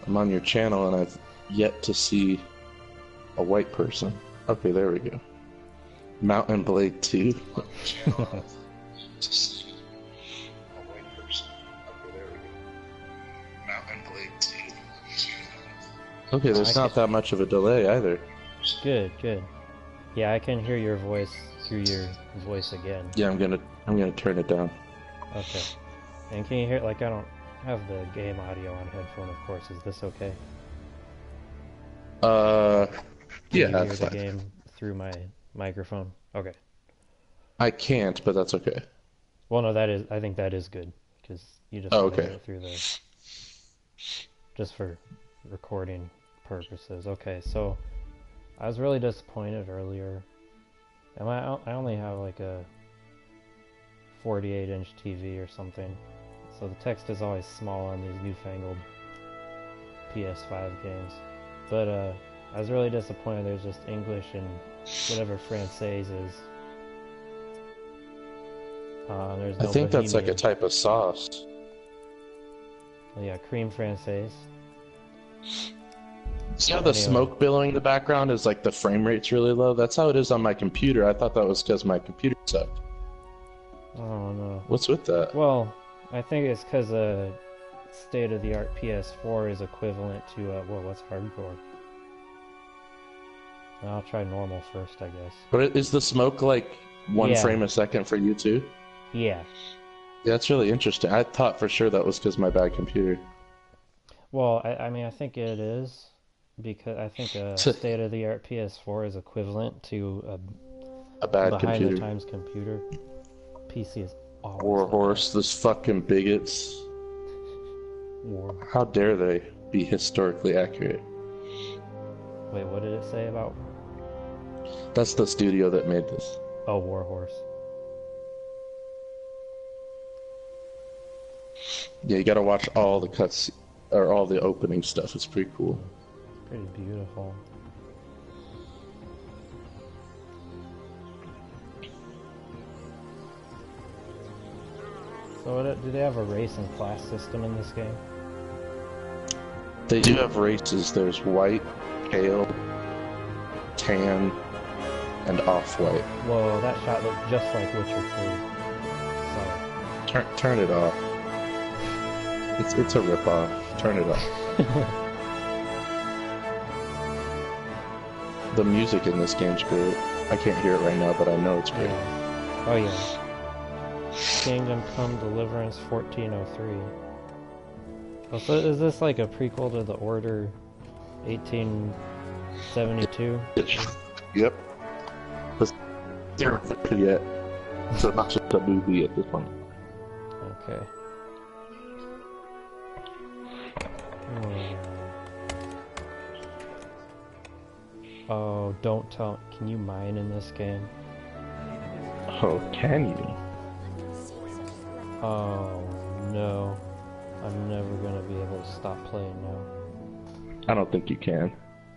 I'm on your channel and I've yet to see a white person. Okay, there we go. Mountain Blade 2. Okay, there's not that much of a delay either. Good, good. Yeah, I can hear your voice through your voice again. Yeah, I'm gonna turn it down. Okay. And can you hear, like, I don't have the game audio on headphone, of course. Is this okay? Yeah, Can you that's hear fine. the game through my microphone? Okay. I can't, but that's okay. Well, no, I think that is good, because you just Oh, want to okay. hear it through just for recording purposes. Okay, so I was really disappointed earlier. And I only have like a 48-inch TV or something, so the text is always small on these newfangled PS5 games. But I was really disappointed there's just English and whatever Francais is. There's no I think that's like a Bohemian. type of sauce. Oh, yeah, cream Francais. See how the smoke billowing in the background is like the frame rate's really low? That's how it is on my computer. I thought that was because my computer sucked. Oh no. What's with that? Well, I think it's because state-of-the-art PS4 is equivalent to what's hardcore? I'll try normal first, I guess. But is the smoke like one frame a second for you too? Yeah. Yeah, that's really interesting. I thought for sure that was because my bad computer. Well, I mean, I think it is, because I think a state-of-the-art PS4 is equivalent to a bad computer. Behind-the-times computer. PC is always Warhorse, those fucking bigots. How dare they be historically accurate? Wait, what did it say about? That's the studio that made this. Oh, Warhorse. Yeah, you gotta watch all the cuts, or all the opening stuff. It's pretty cool. Pretty beautiful. So do they have a race and class system in this game? They do have races. There's white, pale, tan, and off-white. Whoa, that shot looked just like Witcher 3. Sorry. Turn it off. It's a rip-off. Turn it off. The music in this game's great. I can't hear it right now, but I know it's great. Yeah. Oh yeah. Kingdom Come Deliverance 1403. Oh, so is this like a prequel to The Order 1872? Yep. Yet. So not just a movie at this point. Okay. Oh, don't tell. Can you mine in this game? Oh, can you? Oh no. I'm never gonna be able to stop playing now. I don't think you can.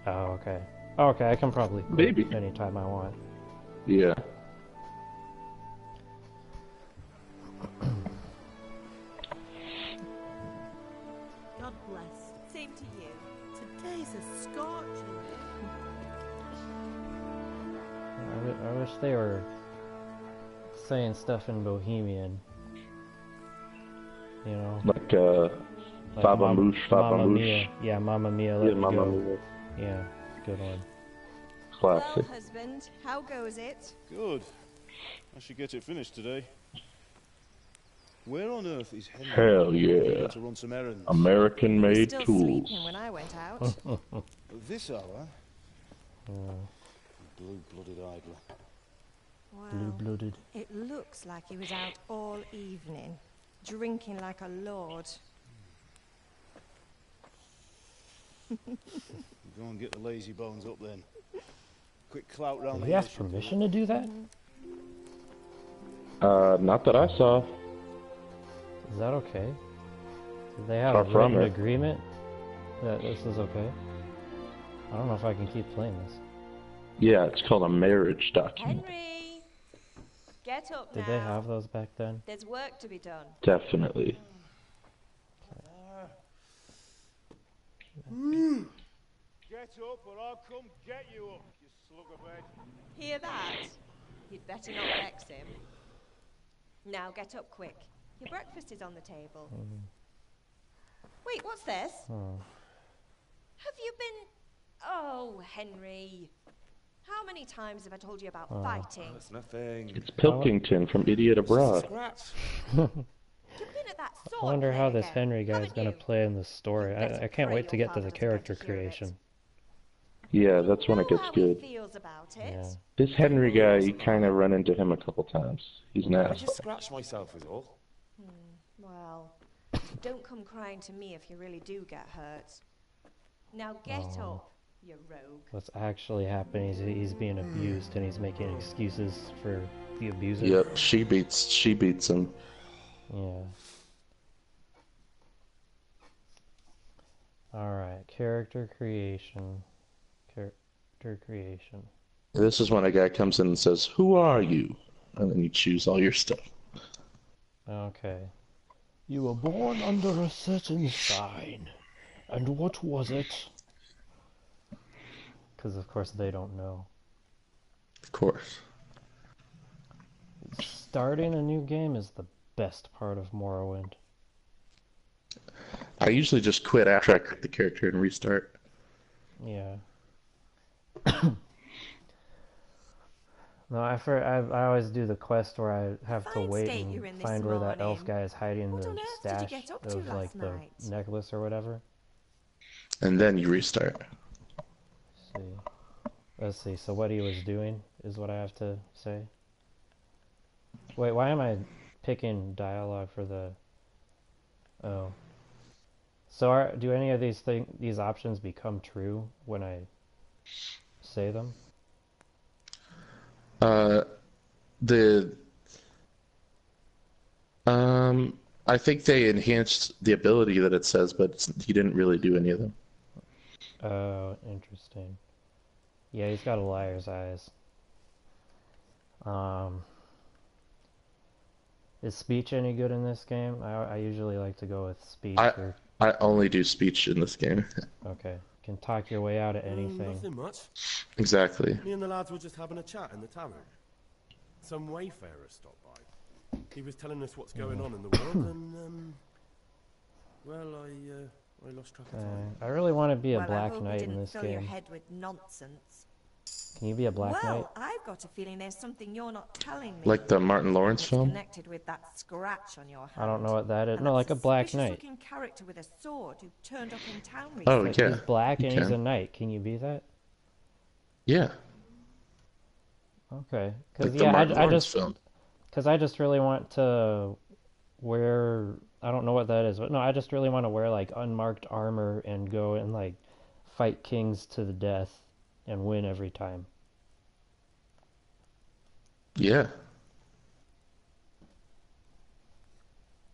Oh, okay. Oh, okay, I can probably quit Maybe anytime I want. Yeah. God bless. Same to you. Today's a scorcher. I wish they were saying stuff in Bohemian. You know? Like Baba Moosh, Baba Mamma Moosh. Mia. Yeah, Mamma Mia, let Yeah, me Mamma go. Mia. Yeah, good one. Classic. Well, husband, how goes it? Good. I should get it finished today. Where on earth is Henry? Hell yeah. To run some errands. American-made Still tools. sleeping when I went out. At this hour? Blue-blooded idler. Wow. Blue-blooded. It looks like he was out all evening, drinking like a lord. Go and get the lazy bones up then. Quick clout round Did the he ask nation. permission to do that? Not that I saw. Is that okay? Did they have Far a from written it. agreement that this is okay? I don't know if I can keep playing this. Yeah, it's called a marriage document. Henry! Get up Did now. they have those back then? There's work to be done. Definitely. Get up or I'll come get you up, you slug of head. Hear that? You'd better not vex him. Now get up quick. Your breakfast is on the table. Wait, what's this? Have you been... Oh, Henry. How many times have I told you about fighting? That's nothing. It's Pilkington from Idiot Abroad. Scratch. You've been at that I sword wonder play how this again, Henry guy's haven't gonna you? play in the story. Better I can't pray wait to your get to the father doesn't character get to hear it. creation. Yeah, that's when it Know gets how he good. feels about it. Yeah. This Henry guy, you kind of run into him a couple times. He's an I asshole. just scratched myself is all. Well, don't come crying to me if you really do get hurt. Now get up, you rogue. What's actually happening is he's being abused and he's making excuses for the abuser. Yep, she beats him. Yeah. Alright, character creation. Character creation. This is when a guy comes in and says, "Who are you?" And then you choose all your stuff. Okay. You were born under a certain sign. And what was it? Because of course they don't know. Of course. Starting a new game is the best part of Morrowind. I usually just quit after I create the character and restart. Yeah. No, I always do the quest where I have to Fine wait state and you're in this find where that elf morning. guy is hiding What the on earth did you stash get up to of like last the night? necklace or whatever. And then you restart. Let's see. So what he was doing is what I have to say. Wait, why am I picking dialogue for the... Oh. So do any of these options become true when I say them? I think they enhanced the ability that it says, but he didn't really do any of them. Oh, interesting. Yeah, he's got a liar's eyes. Is speech any good in this game? I usually like to go with speech. I only do speech in this game. Okay. Can talk your way out of anything. Nothing much. Exactly. Me and the lads were just having a chat in the tavern. Some wayfarer stopped by. He was telling us what's going on in the world, and well, I lost track of time. I really want to be a Well, I Black hope Knight you in didn't this fill your game. head with nonsense. Can you be a Black Knight? Well, I've got a feeling there's something you're not telling me. Like the Martin Lawrence It's film? connected with that scratch on your hand. I don't know what that is. And No, that like a Black Knight. suspicious-looking character with a sword who turned up in town Oh, recently. yeah. He's black you and he's can. a knight. Can you be that? Yeah. Okay. Like the Martin Lawrence film. Because I just really want to wear... I don't know what that is, but no, I just really want to wear, like, unmarked armor and go and, like, fight kings to the death and win every time. Yeah.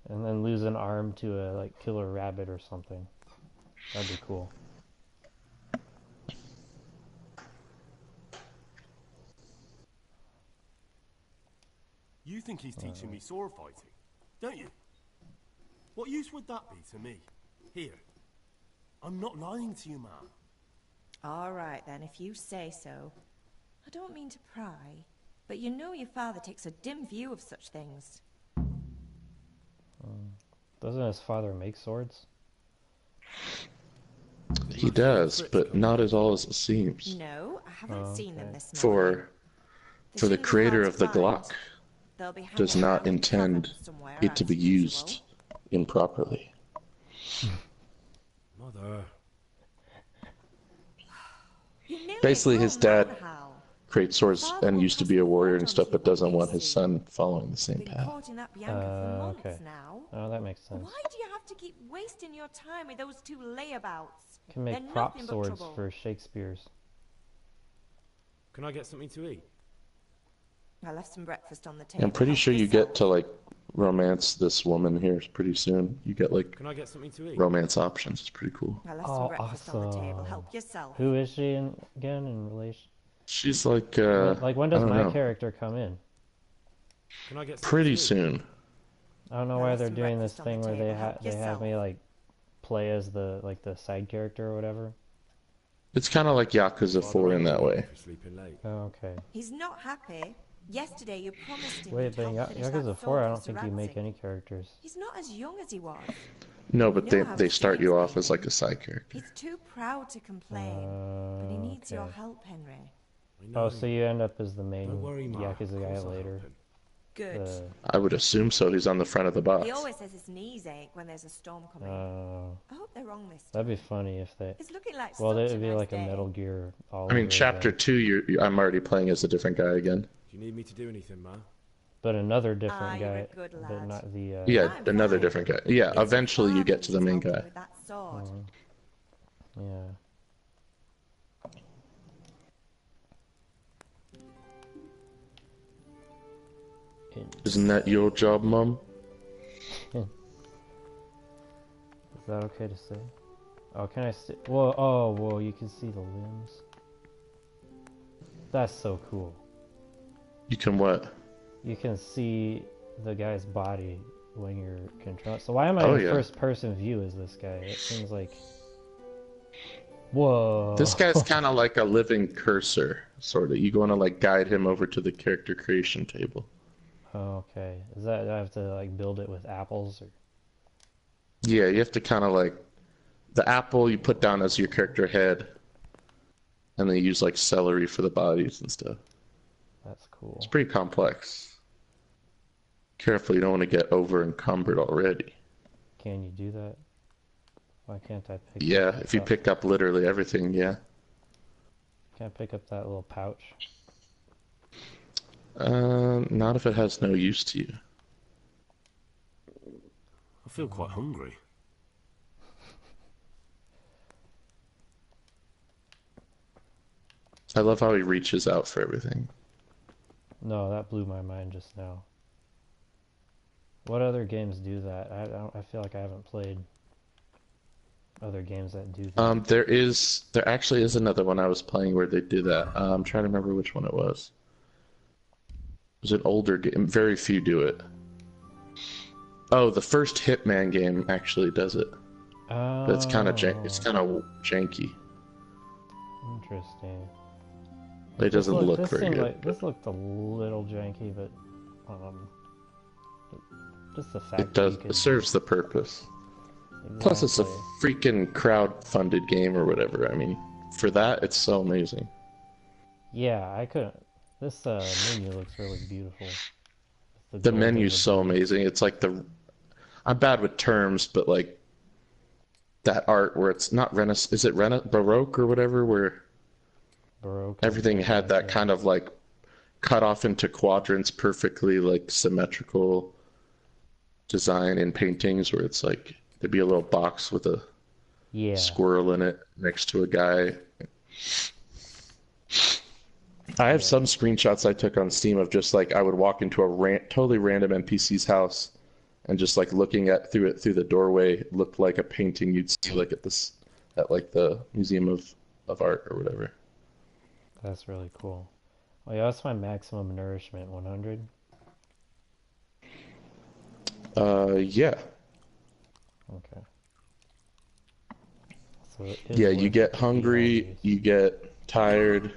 And then lose an arm to a, like, killer rabbit or something. That'd be cool. You think he's teaching me sword fighting, don't you? What use would that be to me? Here. I'm not lying to you, man. All right, then, if you say so. I don't mean to pry, but you know your father takes a dim view of such things. Doesn't his father make swords? He does, but not as all as it seems. No, I haven't seen them this morning. For They the seem to be creator hard of to the find. Glock They'll be hanging does around not the intend tavern somewhere, it to as be usual. used improperly. Mother. You're nearly a Basically, his grown dad man, Hal. creates swords Father and will used to pass be a the warrior word and on stuff, to but you doesn't what they want his see. son following the same Been path. caught in that Bianca for months Okay. now. Oh, that makes sense. Why do you have to keep wasting your time with those two layabouts? Can They're make prop nothing but swords trouble. for Shakespeare's. Can I get something to eat? I left some breakfast on the table. I'm pretty Help sure you yourself. get to like romance this woman here pretty soon. You get like Can I get something to eat? romance options. It's pretty cool. I left Oh, some breakfast on the table. awesome. Help yourself. Who is she again in relation? She's like Like, when does I don't my know. character come in? Can I get something Pretty to eat? soon. I don't know I why left they're some doing this breakfast on the thing where table. Help they have me yourself. like play as the side character or whatever? It's kind of like Yakuza 4 in that way. For sleeping late. Oh, okay. He's not happy. Yesterday you promised him Wait, you'd but in help finish that Yakuza 4, sword I for don't think you make Sarazi. any characters. He's not as young as he was. No, but You know how they he start you feels, off as maybe. like a side character. He's too proud to complain, but he needs your Okay. help, Henry. I know. Oh, so you end up as the main Don't worry, Ma. Yakuza Of guy course I'll later. help him. Good. The, I would assume so. He's on the front of the box. He always says his knees ache when there's a storm coming. I hope they're wrong this time. that'd be funny if they... It's looking like Well, such it'd be nice like a day. Metal Gear all I mean, over chapter again. 2, I'm already playing as a different guy again. Do you need me to do anything, Ma? But another different you're a guy, good but lad. not the... Yeah, I'm another fine. different guy. Yeah, It's your eventually you father get to the who's main helping guy. with that sword. Yeah. Isn't that your job, Mum? Is that okay to say? Oh, can I Whoa, oh, whoa, you can see the limbs. That's so cool. You can what? You can see the guy's body when you're controlling. So why am I Oh, in yeah. first person view as this guy? It seems like... Whoa. This guy's kind of like a living cursor, sort of. You want to like guide him over to the character creation table. Oh, okay. Is that, I have to like build it with apples or... Yeah, you have to kind of like the apple you put down as your character head, and then you use like celery for the bodies and stuff. That's cool. It's pretty complex. Careful, you don't want to get over encumbered already. Can you do that? Why can't I pick Yeah, that if you up? pick up literally everything, yeah. Can't pick up that little pouch. Not if it has no use to you. I feel quite hungry. I love how he reaches out for everything. No, that blew my mind just now. What other games do that? I feel like I haven't played other games that do that. There actually is another one I was playing where they do that. I'm trying to remember which one it was. It was an older game. Very few do it. Oh, the first Hitman game actually does it. Oh, But it's kind of janky. interesting. It doesn't look this very seemed good. like this looked a little janky, but just the fact It does. that you It serves the purpose. can Plus, it's a exactly. freaking crowd-funded game or whatever. I mean, for that, it's so amazing. Yeah, I couldn't. This menu looks really beautiful. With The gold and menu's the so blue. amazing. It's like I'm bad with terms, but like that art where it's not Renaissance. Is it Baroque or whatever? Where Baroque. everything had that yeah. kind of like cut off into quadrants, perfectly like symmetrical design in paintings, where it's like there'd be a little box with a Yeah. squirrel in it next to a guy. I have some screenshots I took on Steam of just like I would walk into a totally random NPC's house and just like looking through the doorway looked like a painting you'd see like at like the Museum of Art or whatever. That's really cool. Oh yeah, that's my maximum nourishment, 100. Yeah. Okay. So it is Yeah, worth you it get to eat all hungry, these. you get tired.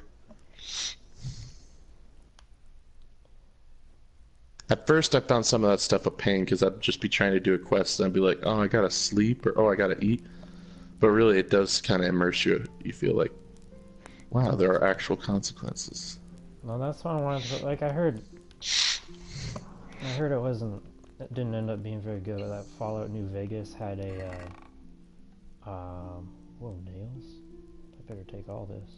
At first, I found some of that stuff a pain because I'd just be trying to do a quest and I'd be like, oh, I gotta sleep or oh, I gotta eat. But really, it does kind of immerse you. You feel like, wow, there are actual consequences. No, that's what I wanted to, like I heard it didn't end up being very good. That Fallout New Vegas had a whoa, nails. I better take all this.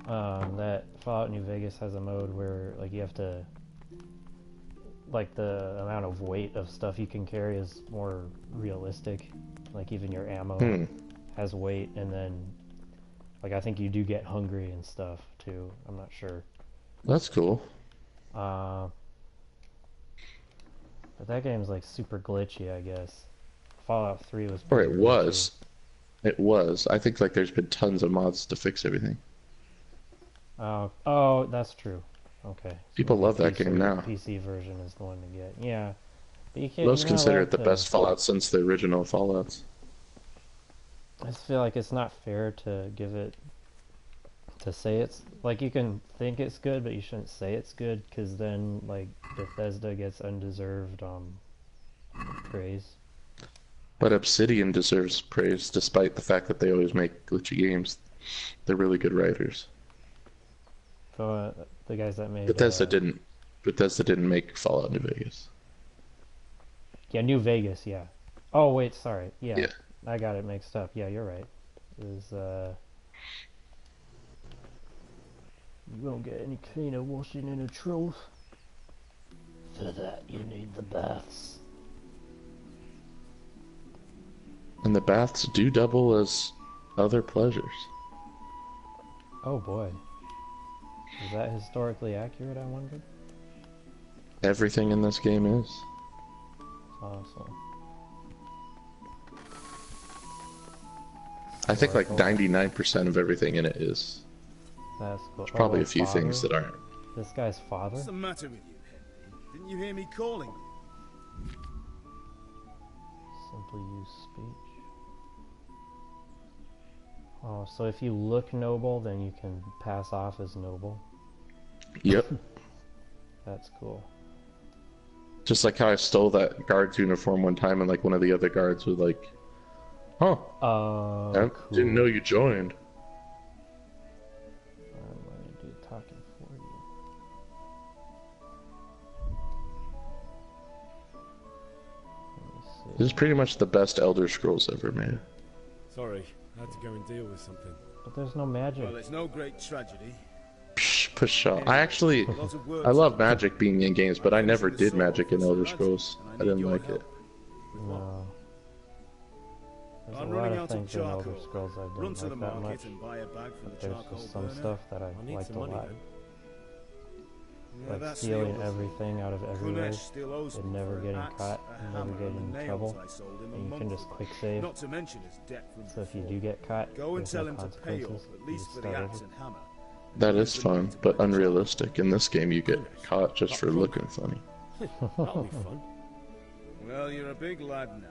That Fallout New Vegas has a mode where like you have to, like the amount of weight of stuff you can carry is more realistic. Like even your ammo has weight, and then like I think you do get hungry and stuff too. I'm not sure. That's cool. But that game's like super glitchy, I guess. Fallout 3 was Or pretty it glitchy. was. It was. I think like there's been tons of mods to fix everything. Oh, that's true. Okay. So People the love that game now. PC version is the one to get. Yeah. But you can't. Most you're not consider allowed it the to- best Fallout since the original Fallouts. I just feel like it's not fair to give it. To say it's like you can think it's good, but you shouldn't say it's good, because then like Bethesda gets undeserved praise. But Obsidian deserves praise despite the fact that they always make glitchy games. They're really good writers. So the guys that made Bethesda didn't make Fallout New Vegas. Yeah, New Vegas. Yeah. Oh wait, sorry. Yeah, Yeah. I got it mixed up. Yeah, you're right. You won't get any cleaner washing in a trough. For that, you need the baths. And the baths do double as other pleasures. Oh boy. Is that historically accurate, I wonder? Everything in this game is. Awesome. I think like 99% of everything in it is. That's cool. There's probably Oh, a few things that aren't. This guy's father? What's the matter with you, Henry? Didn't you hear me calling you? Simply use speech. Oh, so if you look noble, then you can pass off as noble. Yep. That's cool. Just like how I stole that guard's uniform one time and like one of the other guards was like, huh, I Cool. didn't know you joined. I'm gonna do talking for you. Let me see. This is pretty much the best Elder Scrolls ever made. Sorry, I had to go and deal with something. But there's no magic. Well, it's no great tragedy. Psh, pshaw. I Lots of words. I love magic being in games, but I never did magic in Elder Scrolls. I didn't like it. No. There's I'm a lot running of out of things in Elder charcoal. Scrolls I Run don't to the like that much. market and buy a bag from But the there's charcoal just some burner. stuff that I I need liked some a money lot. then. Yeah, Like that's the stealing other thing. everything out of everywhere. Kunesh still owes and me never for an getting axe, caught, a and never hammer, getting and the in nails trouble. I sold him a And you can month just ago. quick save. Not to mention his debt from So if you before. do get caught, Go and there's tell no him to pay consequences. up, at You least just for the start axe over. and hammer. That is fun, but unrealistic. In this game, you get caught just for looking funny. That'll be fun. Well, you're a big lad now.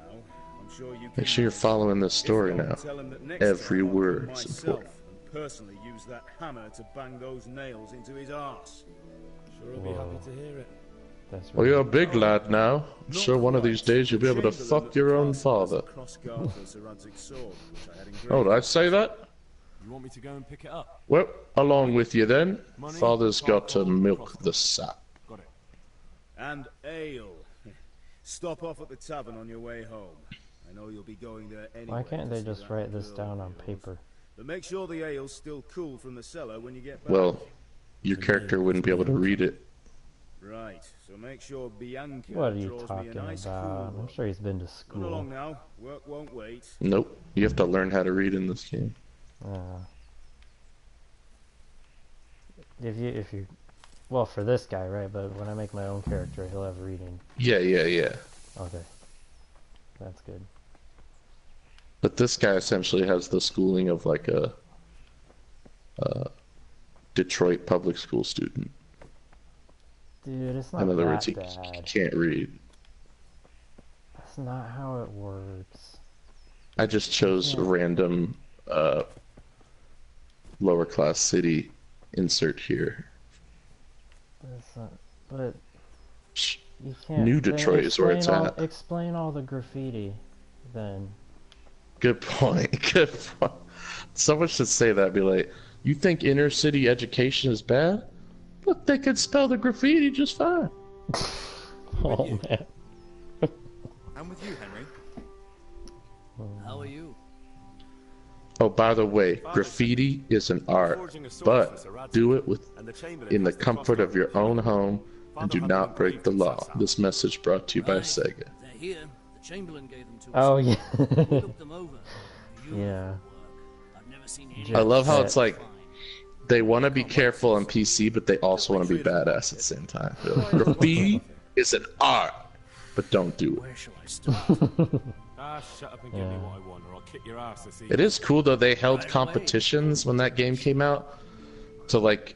I'm sure you can. Make sure you're following this story If not, now. tell him that next Every time I'll come word's myself important. and personally use that hammer to bang those nails into his arse. Sure, I'll be happy to hear it. That's Well, right. you're a big lad now. I'm sure one of these days you'll be able to fuck your own father. Oh, did I say that? You want me to go and pick it up? Well, along with you then. Money, Father's got to charcoal, milk crossbow. the sap. Got it. And ale. Stop off at the tavern on your way home. I know you'll be going there anyway. Why can't to they see just that write this girl down of on yours. paper? But make sure the ale's still cool from the cellar when you get back. Well, your character wouldn't be able to read it. Right, so make sure Bianca What are you draws me talking a nice about? cool I'm sure he's been to Run along school. now. Work won't wait. Nope. You have to learn how to read in this game. If you, well, for this guy, right? But when I make my own character, he'll have reading. Yeah. Okay, that's good. But this guy essentially has the schooling of like a Detroit public school student. Dude, it's not In other that words, he bad. can't read. That's not how it works. I just chose a Yeah. random lower class city insert here. That's not, but Shh. you can't. New then Detroit is where it's explain at. Explain all the graffiti, then. Good point. Good point. Someone should say that. Be like, you think inner city education is bad? Look, they could spell the graffiti just fine. Oh man. I'm with you, Henry. How are you? Oh, by the way, graffiti is an art, but do it in the comfort of your own home and do not break the law. This message brought to you by Sega. They're here. The Chamberlain gave them to us. Oh yeah. We looked them over. Yeah. I've never seen any I love how Jet it's like they want to be careful on PC, but they also want to be badass at the same time. They're like, graffiti is an art, but don't do it. Where shall I start? Ah, shut up and give me what I want, or I'll kick your ass this evening. It is cool though. They held competitions when that game came out to like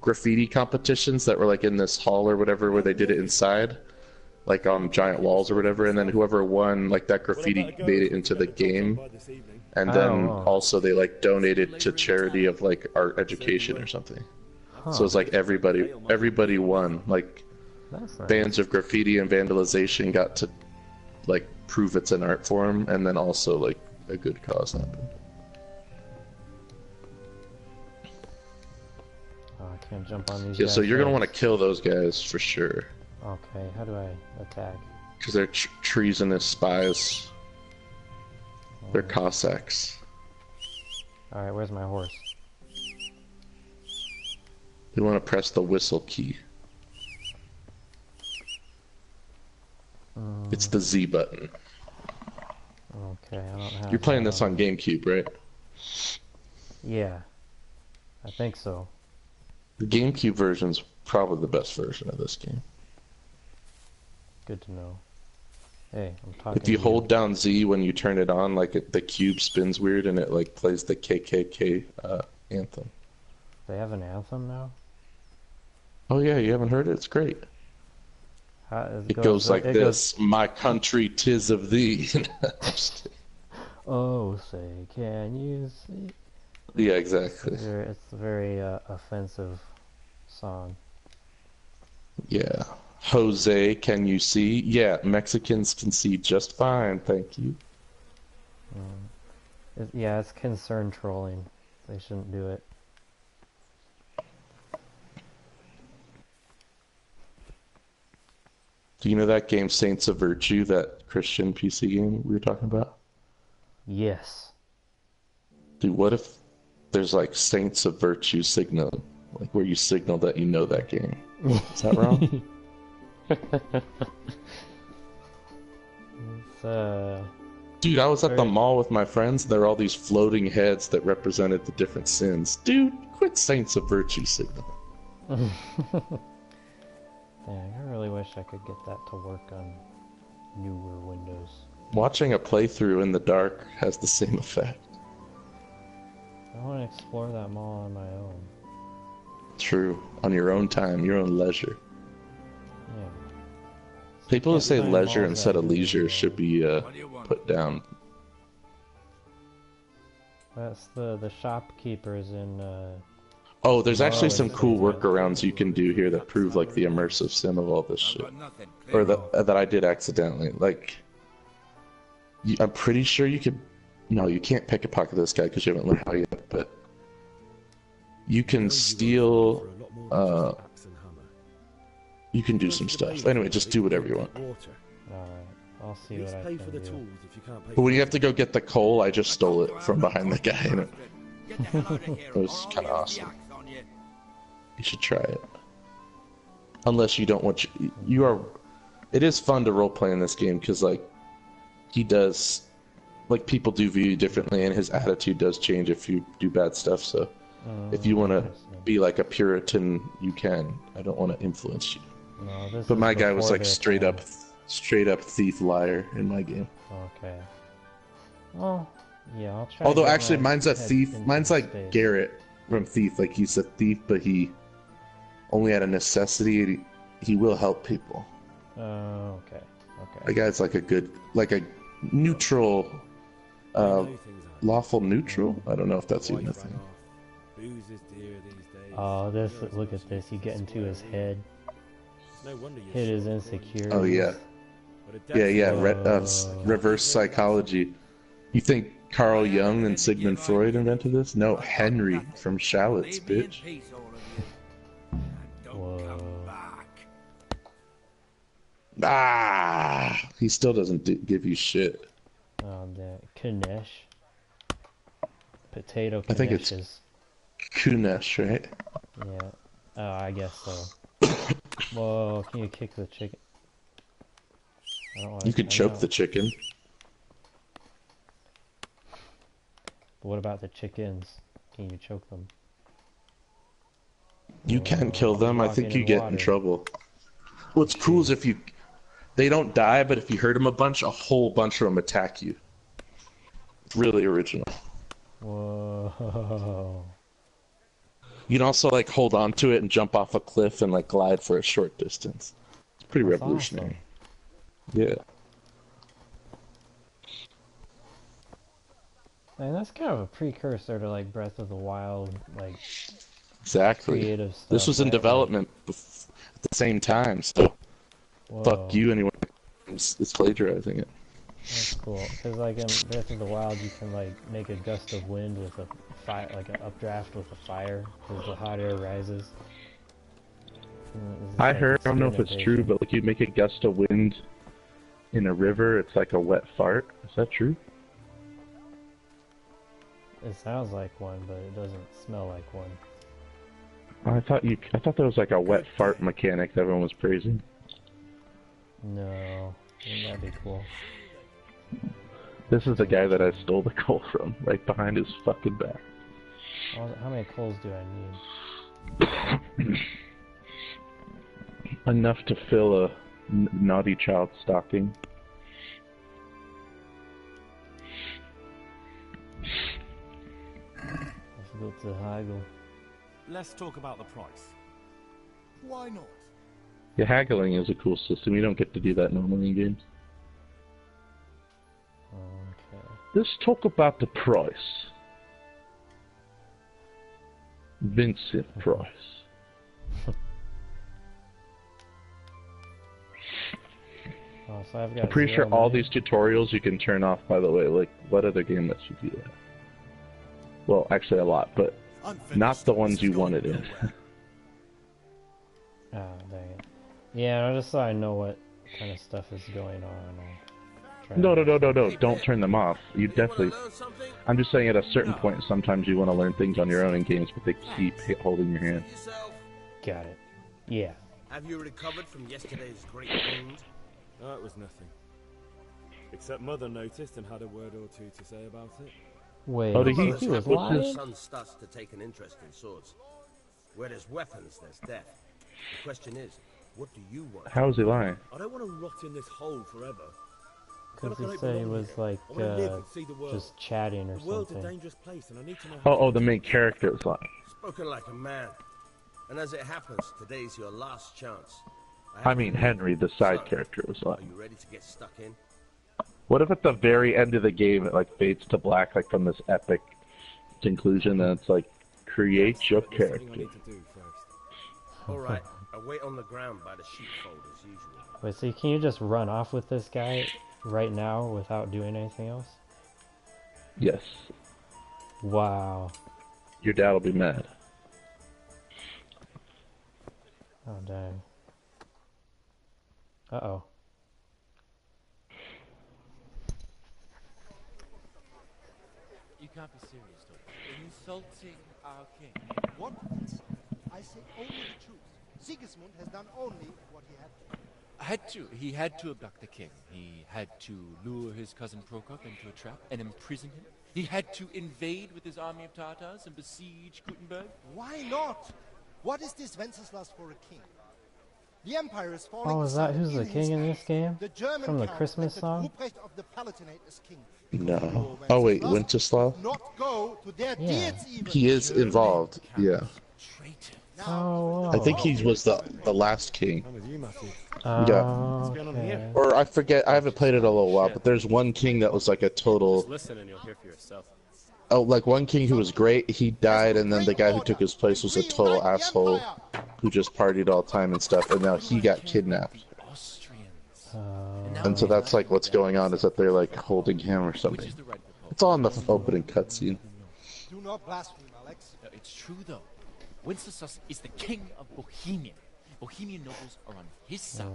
graffiti competitions that were like in this hall or whatever where they did it inside. like on giant walls or whatever, and then whoever won like that graffiti made it into the game, and then also they like donated to charity of like art education or something. So it's like everybody won. Like That's nice. bands of graffiti and vandalization got to like prove it's an art form, and then also like a good cause happened. Oh, I can't jump on these Yeah, guys. so you're gonna want to kill those guys for sure, Okay, how do I attack? because they're treasonous spies. They're Cossacks. Alright, where's my horse? You want to press the whistle key. It's the Z button. Okay, I don't have. You're playing this on GameCube, right? Yeah, I think so. The GameCube version's probably the best version of this game. Good to know. Hey, I'm talking. If you to hold down Z when you turn it on, like the cube spins weird and it like plays the KKK anthem. They have an anthem now. Oh yeah, you haven't heard it? It's great. It goes like this: "My country, 'tis of thee." Oh, say, can you see? Yeah, exactly. It's a very offensive song. Yeah. Jose, can you see? Yeah, Mexicans can see just fine, thank you. Yeah, it's concern trolling. They shouldn't do it. Do you know that game Saints of Virtue, that Christian PC game we were talking about? Yes. Dude, what if there's like Saints of Virtue signal, like where you signal that you know that game? Is that wrong? It's Dude, I was at the mall with my friends. There are all these floating heads that represented the different sins. Dude, quit Saints of Virtue signal. Dang, I really wish I could get that to work on newer Windows. Watching a playthrough in the dark has the same effect. I want to explore that mall on my own. True. On your own time, your own leisure. Yeah. People who Can't say find leisure malls instead that of do leisure that. should be put down. That's the shopkeepers in Oh, there's actually Oh, some it's cool like that. workarounds you can do here that prove like the immersive sim of all this shit. Or that I did accidentally. Like, I'm pretty sure you could. No, you can't pick a pocket this guy because you haven't learned how yet. But you can steal. You can do some stuff. Anyway, just do whatever you want. Alright, I'll see what I Pay can for the do. tools if you can't pay. But when you have to go get the coal, I just stole it from behind the guy. And it was kind of awesome. You should try it. Unless you don't want you are. It is fun to roleplay in this game because like he does, like people do view you differently, and his attitude does change if you do bad stuff. So if you want to be like a Puritan, you can. I don't want to influence you. No, this But is my guy was before like this, straight up thief liar in my game. Okay. Well, yeah, I'll try. to Although get actually, my mine's a head thief. into Mine's the like space. Garrett from Thief. Like he's a thief, but he only out of necessity. And he will help people. Oh, okay. My guy's like a good, like a neutral, lawful neutral. I don't know if that's even a thing. Booze is dear these days. Oh, look at this. You get into his head, No wonder you're hit his short. insecurities. Oh yeah, But a yeah. dad's- Reverse psychology. You think Carl Jung and Sigmund Freud invented this? No, Henry from Shallots, bitch. Whoa. Ah, he still doesn't give you shit. Oh, that Kanesh. Potato Kaneshes. I think it's Kunesh, right? Yeah. Oh, I guess so. Whoa, can you kick the chicken? I don't wanna, You could I choke know. the chicken. But what about the chickens? Can you choke them? You can kill them. I think Walking you in get in water. trouble. What's cool is if they don't die, but if you hurt them a whole bunch of them attack you. It's really original. Whoa. You can also like hold on to it and jump off a cliff and like glide for a short distance. It's pretty That's revolutionary. Yeah. And that's kind of a precursor to like Breath of the Wild, like Exactly. creative stuff. This was in right? development at the same time, so Whoa, fuck you anyone is plagiarizing it. that's cool. Cause like in Breath of the Wild, you can like make a gust of wind with a fire, like an updraft with a fire, because the hot air rises. I heard, I don't know if it's true, but like you make a gust of wind in a river, it's like a wet fart. Is that true? It sounds like one, but it doesn't smell like one. I thought there was like a wet fart mechanic that everyone was praising. No, wouldn't that be cool? This is the guy that I stole the coal from, right behind his fucking back. How many coals do I need? Enough to fill a naughty child stocking. Let's go to haggle. Let's talk about the price. Why not? Yeah, haggling is a cool system. You don't get to do that normally in games. Okay. Let's talk about the price. Vincent Price. Oh, so I've got I'm pretty sure zero all money. these tutorials you can turn off, by the way. Like, what other game lets you do that? Well, actually a lot, but not the ones you wanted in. Ah, dang it. Yeah, I just so I know what kind of stuff is going on. I'll try No, to- no, no, no, no. Don't turn them off. You definitely... I'm just saying at a certain point, sometimes you want to learn things on your own in games, but they keep holding your hand. Got it. Yeah. Have you recovered from yesterday's great wound? That was nothing. Except Mother noticed and had a word or two to say about it. Wait, Oh, did he- he was what's lying? this? Son starts to take an interest in swords. Where there's weapons, there's death. The question is, what do you want? How is he lying? I don't want to rot in this hole forever. Because he said he was like, I want to live and see the world. just chatting or The world's a something. dangerous place, and I need to know. Oh, the main character was lying. Spoken like a man. And as it happens, today's your last chance. I mean, Henry, the side So, character, was Are lying. you ready to get stuck in? What if at the very end of the game it like fades to black, like from this epic conclusion, and it's like, create your There's something I character. need to do first. All right. I wait on the ground by the sheepfold as usual. Wait, so can you just run off with this guy right now without doing anything else? Yes. Wow. Your dad will be mad. Oh, dang. Uh-oh. You can't be serious, though. Insulting our king. What? I say only the truth. Sigismund has done only what he had to. He had to abduct the king. He had to lure his cousin Prokop into a trap and imprison him. He had to invade with his army of Tatars and besiege Gutenberg. Why not? What is this Wenceslas for a king? The empire is falling. Oh, is that aside who's the in king his in hands. this game? The German From the count Christmas elected song? Ruprecht of the Palatinate as king. No. Oh wait, Wenceslav? Not go to their Yeah. deeds even. He is involved. Yeah. Oh, wow. I think he was the last king. I'm with you, Matthew. Oh, What's going on here? okay. Or I forget. I haven't played it a little while, but there's one king that was like a total. Listen and you'll hear for yourself. Oh, like one king who was great. He died, and then the guy who took his place was a total asshole, who just partied all the time and stuff. And now he got kidnapped. Austrians. And so that's like what's going on is that they're like holding him or Which something. is the right proposal. It's all in the opening cutscene. Do not blaspheme, Alex. No, it's true, though. Wenceslas is the king of Bohemia. Bohemian nobles are on his side.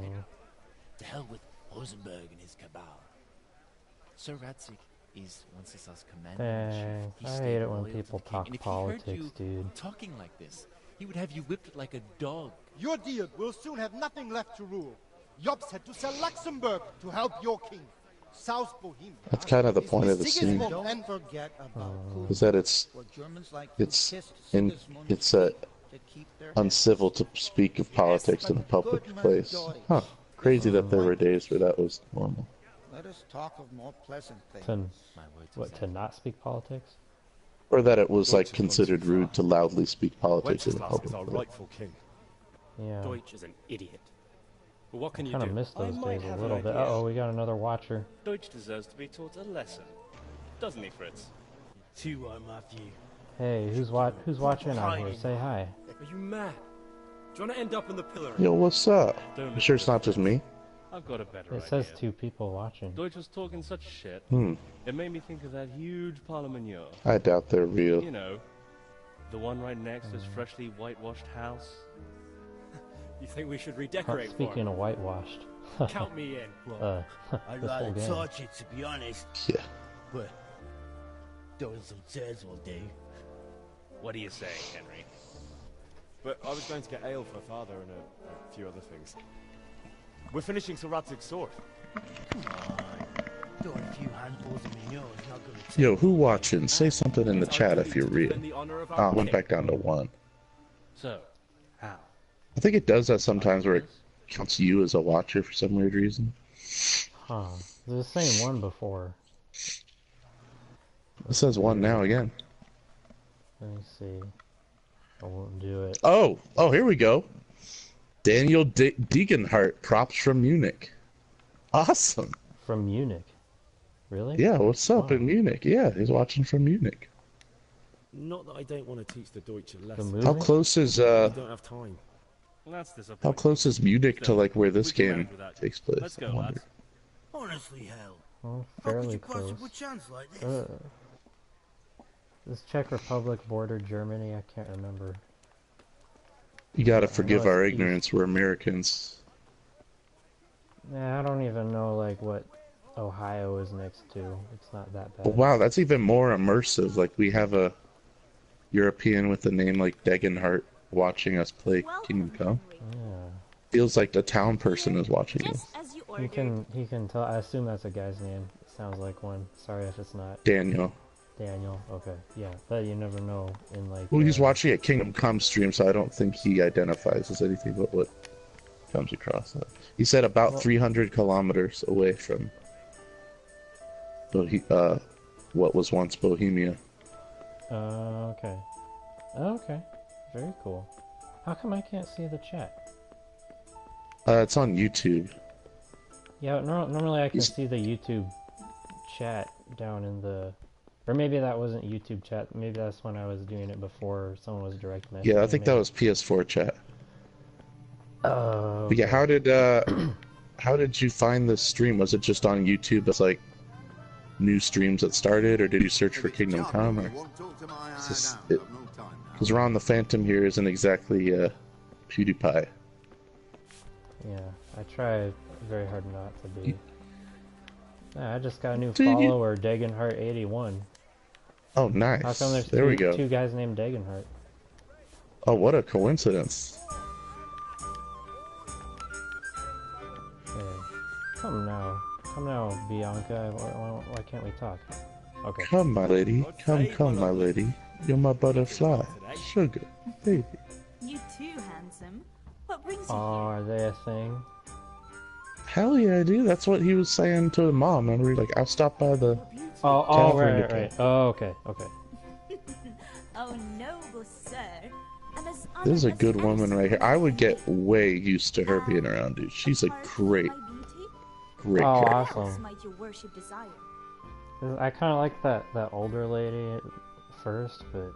To hell with Rosenberg and his cabal. Sir Radzik is Wenceslas' commander-in-chief. He Dang, I stayed hate it when loyal to people the king. talk And if he heard politics, you dude. talking like this, he would have you whipped like a dog. Your deal will soon have nothing left to rule. Jobst had to sell Luxembourg to help your king. South Bohemia. That's kind of the is point with of the scene. Sigismund and forget about Is that it's uncivil to speak of politics in a public place. Huh. Crazy that there were days where that was normal. Let us talk of more pleasant things. To, what, to not speak politics? Or that it was like considered rude to loudly speak politics in a Wenceslas is public our place. rightful king. Yeah. Deutsch is an idiot. But what can you Kind do? of missed those I might days a have little an bit. idea. Uh oh, we got another watcher. Deutsch deserves to be taught a lesson. Doesn't he, Fritz? Too right, Matthew. Hey, who's watching out here? Say hi. Are you mad? Do you want to end up in the pillory? Yo, what's up? Don't You sure it's not just me? I've got a better It idea. says 2 people watching. Deutsch was talking such shit. Hmm. It made me think of that huge parliament. I doubt they're real. You know, the one right next to his freshly whitewashed house. You think we should redecorate for Speaking him? of whitewashed. Count me in. I'd this whole rather game. touch it, to be honest. Yeah. But throwing some tears will do. What are you saying, Henry? But I was going to get ale for father and a few other things. We're finishing Sir Radzig's sword. Come on. Throwing a few handfuls of manure is not gonna take Yo, who watching? Say something in the chat if you're real. In the honor of Ah, our I went king. back down to 1. So, how? I think it does that sometimes where it counts you as a watcher for some weird reason. Huh. It was the same one before. It says 1 now again. Let me see. I won't do it. Oh, here we go. Daniel Degenhardt, props from Munich. Awesome. From Munich. Really? Yeah, what's up Wow. in Munich? Yeah, he's watching from Munich. Not that I don't want to teach the Deutsch a The lesson. movie? How close is I don't have time. Well, that's disappointing. how close is Munich to like where this We can game manage without you. takes place? Let's I go, wonder. lads. Honestly, hell. Oh, How could fairly you close. possibly chance like this? This Czech Republic border Germany? I can't remember. You gotta forgive it's our east. ignorance. We're Americans. Nah, I don't even know like what Ohio is next to. It's not that bad. But wow, that's even more immersive. Like we have a European with a name like Degenhardt watching us play Kingdom Come. Yeah. Feels like the town person is watching you. Just as you He ordered. can tell. I assume that's a guy's name. It sounds like one. Sorry if it's not. Daniel. Daniel. Okay. Yeah. But you never know in like. Well, he's watching a Kingdom Come stream, so I don't think he identifies as anything but what comes across. He said about 300 kilometers away from what was once Bohemia. Okay. Okay. Very cool. How come I can't see the chat? It's on YouTube. Yeah, normally I can see the YouTube chat down in the... Or maybe that wasn't YouTube chat. Maybe that's when I was doing it before someone was direct messaging Yeah, I think me. that was PS4 chat. Oh. But yeah, how did you find this stream? Was it just on YouTube as like new streams that started, or did you search for Kingdom Come? Or because Ron the Phantom here isn't exactly PewDiePie. Yeah, I try very hard not to be. Yeah, I just got a new Dude, you- follower, Degenhardt81. Oh, nice. How come there's There we go. two guys named Degenhardt? Oh, what a coincidence. Hey, come now, Bianca. Why can't we talk? Okay. Come, my lady. Come, my lady. You're my butterfly. Sugar, baby. You too, handsome. What brings Oh, you are they a thing? Hell yeah, dude. That's what he was saying to the mom. Remember, like, I'll stop by the Oh, California right. Oh, okay. here? Oh, noble sir. And as This is a honest good as woman right here. I would get way used to her being around, dude. She's a great Oh, character. awesome. might your worship desire? I kind of like that older lady at first, but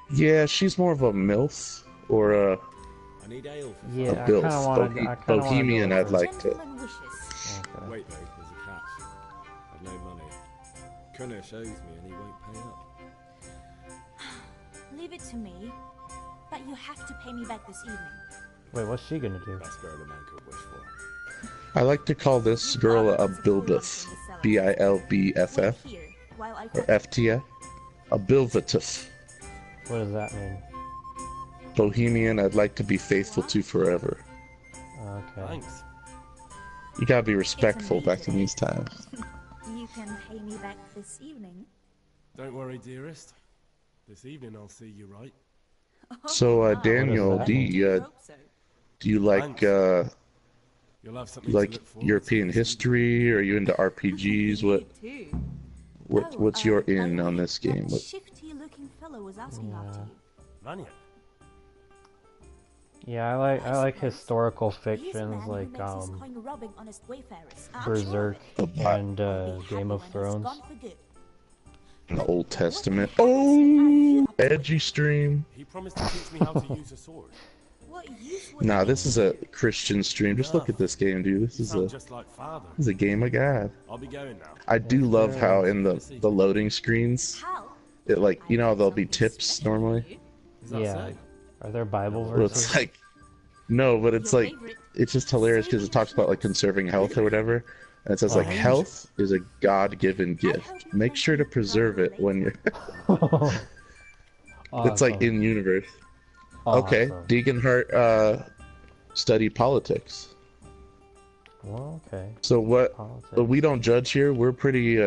Yeah, she's more of a MILF or a I need ale for yeah, a I BILF. kind of wanted. Bohemian, I'd like to. Gentleman wishes. Okay. Wait, though, there's a catch. I've no money. Kunnish owes me and he won't pay up. Leave it to me. But you have to pay me back this evening. Wait, what's she gonna do? Best girl a man could wish for. I like to call this girl a Bilbif. BILBFF. Here, while I Or FTF. A Bilvatif. What does that mean? Bohemian, I'd like to be faithful to forever. Okay. Thanks. You gotta be respectful back in these times. You can pay me back this evening. Don't worry, dearest. This evening I'll see you right. So, Daniel, that do you like, You'll have you something like to look forward European to. history? Are you into RPGs? What's your in on this game? That shifty-looking fellow was asking after you. Vanya. Yeah, I like historical fictions like Berserk and Game of Thrones. The Old Testament. Oh, edgy stream. He promised to teach me how to use a sword. Nah, this is a Christian stream. Just look at this game, dude. This is a game of God. I'll be going now. I do love how in the loading screens, it like, you know how there'll be tips normally? Yeah. Are there Bible Well, verses? it's like, no, but it's like, it's just hilarious because it talks about like conserving health or whatever. And it says like, health is a God-given gift. Make sure to preserve it when you're... It's like in universe. Okay, Deeganhart studied politics. Well, okay. So what? But we don't judge here. We're pretty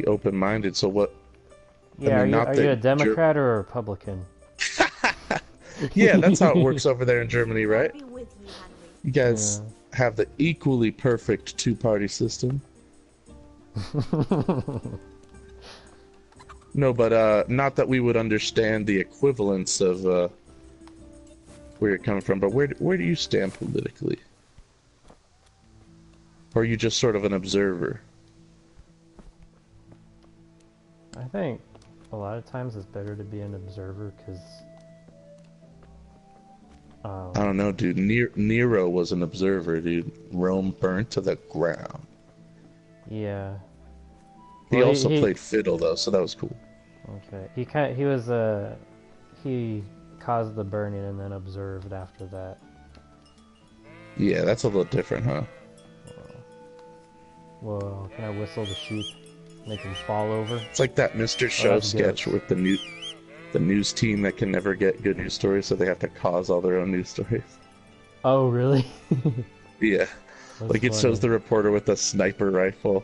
open-minded. So what? Yeah, I mean, are you a Democrat or a Republican? Yeah, that's how it works over there in Germany, right? You guys have the equally perfect two-party system. No, but not that we would understand the equivalence of where you're coming from, but where do you stand politically? Or are you just sort of an observer? I think a lot of times it's better to be an observer because I don't know, dude. Nero was an observer, dude. Rome burnt to the ground. Yeah. He also played fiddle though, so that was cool. Okay. He caused the burning and then observed after that. Yeah, that's a little different, huh? Whoa, can I whistle the sheep? Make them fall over? It's like that Mr. Show sketch with the news team that can never get good news stories, so they have to cause all their own news stories. Oh, really? Yeah. Like it shows the reporter with a sniper rifle,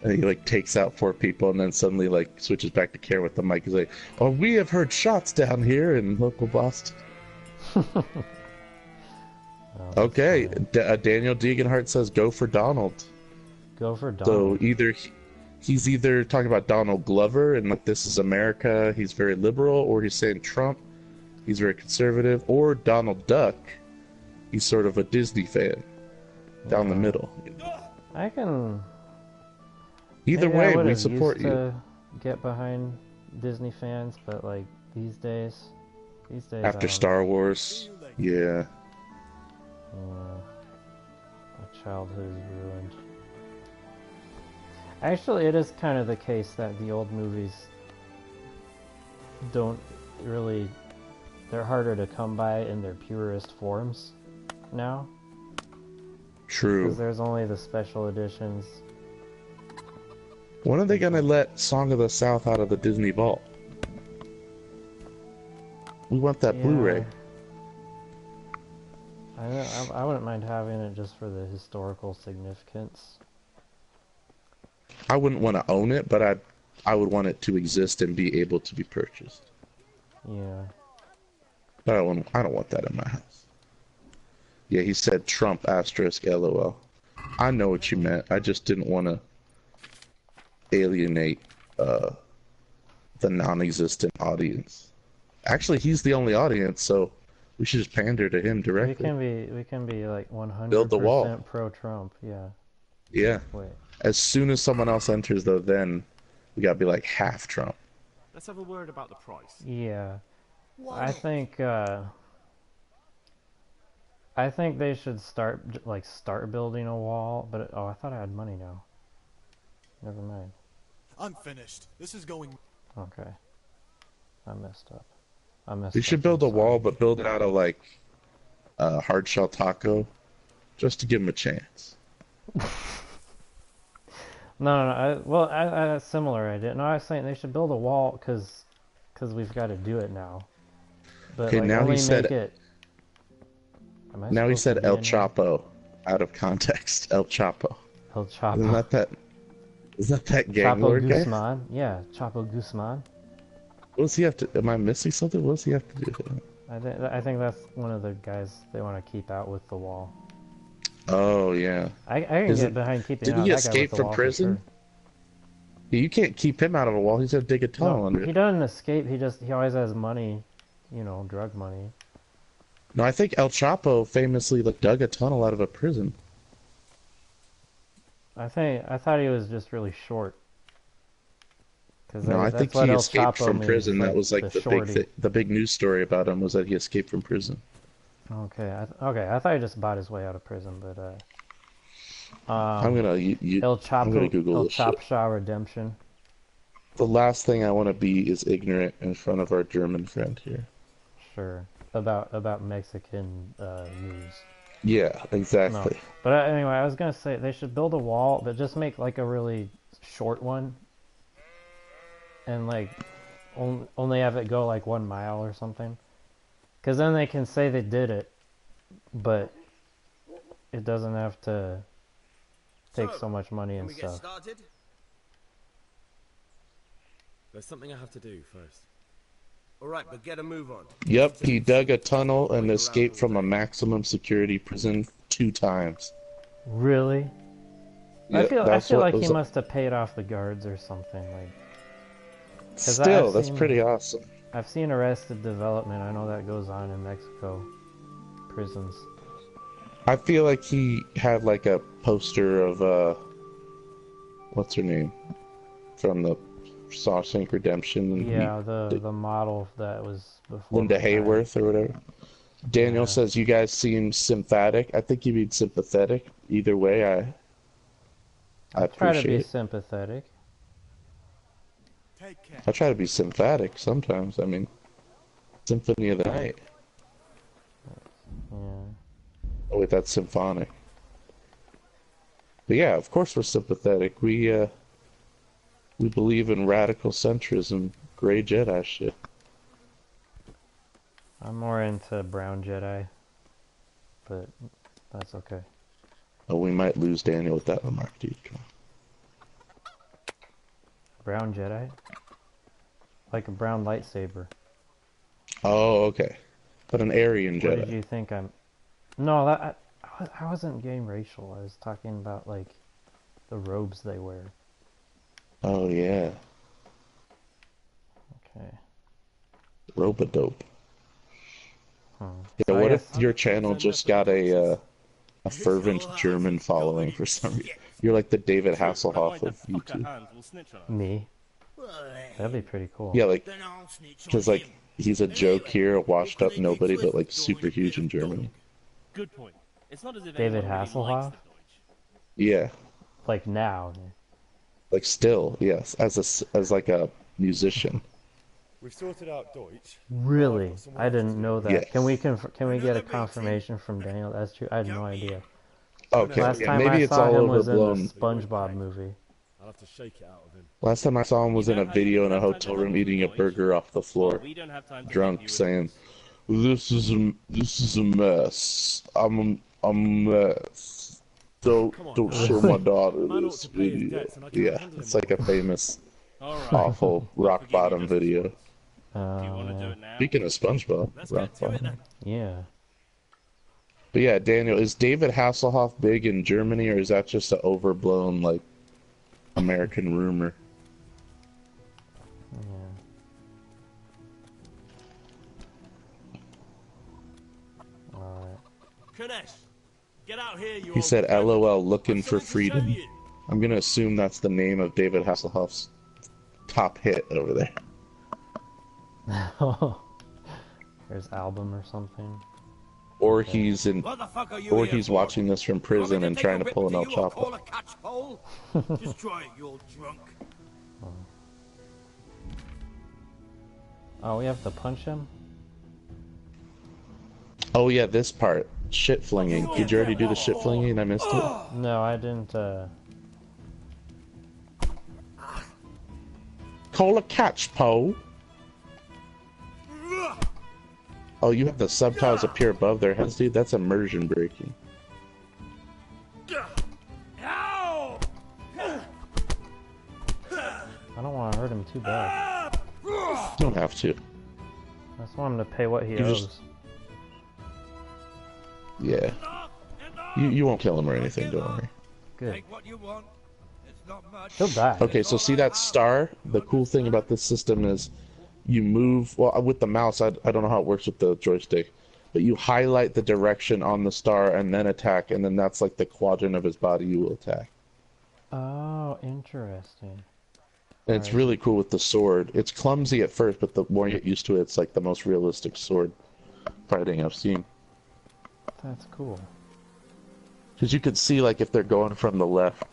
and he like takes out 4 people, and then suddenly like switches back to care with the mic. He's like, "Oh, we have heard shots down here in local Boston." Okay, Daniel Deeganhart says, "Go for Donald." Go for So Donald. he's either talking about Donald Glover and like this is America, he's very liberal, or he's saying Trump, he's very conservative, or Donald Duck, he's sort of a Disney fan, down the middle. I can. Either Maybe way, I we would've support used you. to get behind Disney fans, but like these days, I After don't Star Wars, yeah. know. My childhood is ruined. Actually, it is kind of the case that the old movies don't really... They're harder to come by in their purest forms now. True. Because there's only the special editions. When are they gonna let Song of the South out of the Disney Vault? We want that Yeah. Blu-ray. I wouldn't mind having it just for the historical significance. I wouldn't want to own it, but I would want it to exist and be able to be purchased. Yeah. But I don't want that in my house. Yeah, he said Trump asterisk LOL. I know what you meant. I just didn't want to alienate the non-existent audience. Actually, he's the only audience, so we should just pander to him directly. We can be like 100% Build the wall. pro-Trump. Yeah. Yeah. Wait. As soon as someone else enters, though, then we gotta be like half Trump. Let's have a word about the price. Yeah. I think they should start building a wall, but I thought I had money now. Never mind. I'm finished. This is going. Okay. I messed up. We should build a wall, but build it out of like hard shell taco, just to give him a chance. No. I had a similar idea. No, I was saying they should build a wall because we've got to do it now. But Okay, like, now only he said. make it... Am I Now he supposed to said be El in here? Chapo, out of context. El Chapo. El Chapo. Isn't that gang Chapo lord guy? Guzman? Yeah, Chapo Guzman. What does he have to? Am I missing something? What does he have to do? I think that's one of the guys they want to keep out with the wall. Oh yeah. I can get behind keeping Did out he that guy escape with the from wall for prison? You can't keep him out of a wall. He's gonna dig a tunnel No, under he it. doesn't escape. He always has money you know, drug money. No, I think El Chapo famously like dug a tunnel out of a prison. I thought he was just really short. No, I think he escaped from prison. That was like the big news story about him was that he escaped from prison. Okay, I thought he just bought his way out of prison, but I'm gonna El Chapo, I'm gonna Google El this shit. Chapshaw Redemption. The last thing I want to be is ignorant in front of our German friend here. Sure, about Mexican news. Yeah, exactly. No. But anyway, I was gonna say they should build a wall, but just make like a really short one, and like only have it go like 1 mile or something. Because then they can say they did it, but it doesn't have to take so much money and stuff. There's something I have to do first. Alright, but get a move on. Yep, he dug a tunnel and escaped from a maximum security prison 2 times. Really? Yep, I feel like he must have paid off the guards or something. Like, still, that's pretty awesome. I've seen Arrested Development. I know that goes on in Mexico prisons. I feel like he had like a poster of what's her name from the Shawshank Redemption. And yeah, the model that was before Linda Hayworth or whatever. Daniel says you guys seem sympathetic. I think you mean sympathetic. Either way, I appreciate try to be it. sympathetic. I try to be sympathetic sometimes. I mean, Symphony of the Night. Yeah. Oh wait, that's symphonic. But yeah, of course we're sympathetic. We believe in radical centrism, gray Jedi shit. I'm more into brown Jedi, but that's okay. Oh, we might lose Daniel with that remark, dude. Come on. Brown Jedi? Like a brown lightsaber. Oh, okay. But an Aryan Jedi. What did you think I'm... No, I wasn't getting racial. I was talking about, like, the robes they wear. Oh, yeah. Okay. Rope-a-dope. Huh. Yeah, So what if your channel just got a fervent German following for some reason? You're like the David Hasselhoff of YouTube. Me? That'd be pretty cool. Yeah, like, because, like, he's a joke here, a washed-up nobody, but, like, super huge in Germany. Good point. It's not as if David anyone really likes Hasselhoff? Yeah. Like now. Like, still, yes, as like a musician. We've sorted out Deutsch. Really? I didn't know that. Yes. Can we get a confirmation from Daniel? That's true. I had no idea. Okay, Last yeah, time maybe I it's saw all him was in overblown. the SpongeBob movie. I'll have to shake it out of him. Last time I saw him was in a video in a hotel room eating a burger off the floor, drunk, saying, "This is a mess. I'm a mess. Don't show my daughter this video." Yeah, it's like a famous, awful rock bottom video. Speaking of SpongeBob, rock bottom. Yeah. But yeah, Daniel, is David Hasselhoff big in Germany, or is that just an overblown, like, American rumor? Get out here, you He said, "LOL, looking for freedom." I'm gonna assume that's the name of David Hasselhoff's top hit over there. There's album or something. Or he's watching this from prison and trying to pull an El Chapo. Just try it, you old drunk. Oh, we have to punch him? Oh yeah, this part. Shit flinging. Did you already do the shit flinging and I missed it? No, I didn't, Call a catch, Poe. Oh, you have the subtitles appear above their heads, dude? That's immersion breaking. I don't want to hurt him too bad. You don't have to. I just want him to pay what he You owes. just- Yeah. You won't kill him or anything, don't worry. Good. He'll die. Okay, so see that star? The cool thing about this system is you move, well, with the mouse, I don't know how it works with the joystick, but you highlight the direction on the star and then attack, and then that's like the quadrant of his body you will attack. Oh, interesting. And it's really cool with the sword. It's clumsy at first, but the more you get used to it, it's like the most realistic sword fighting I've seen. That's cool. Because you could see, like, if they're going from the left,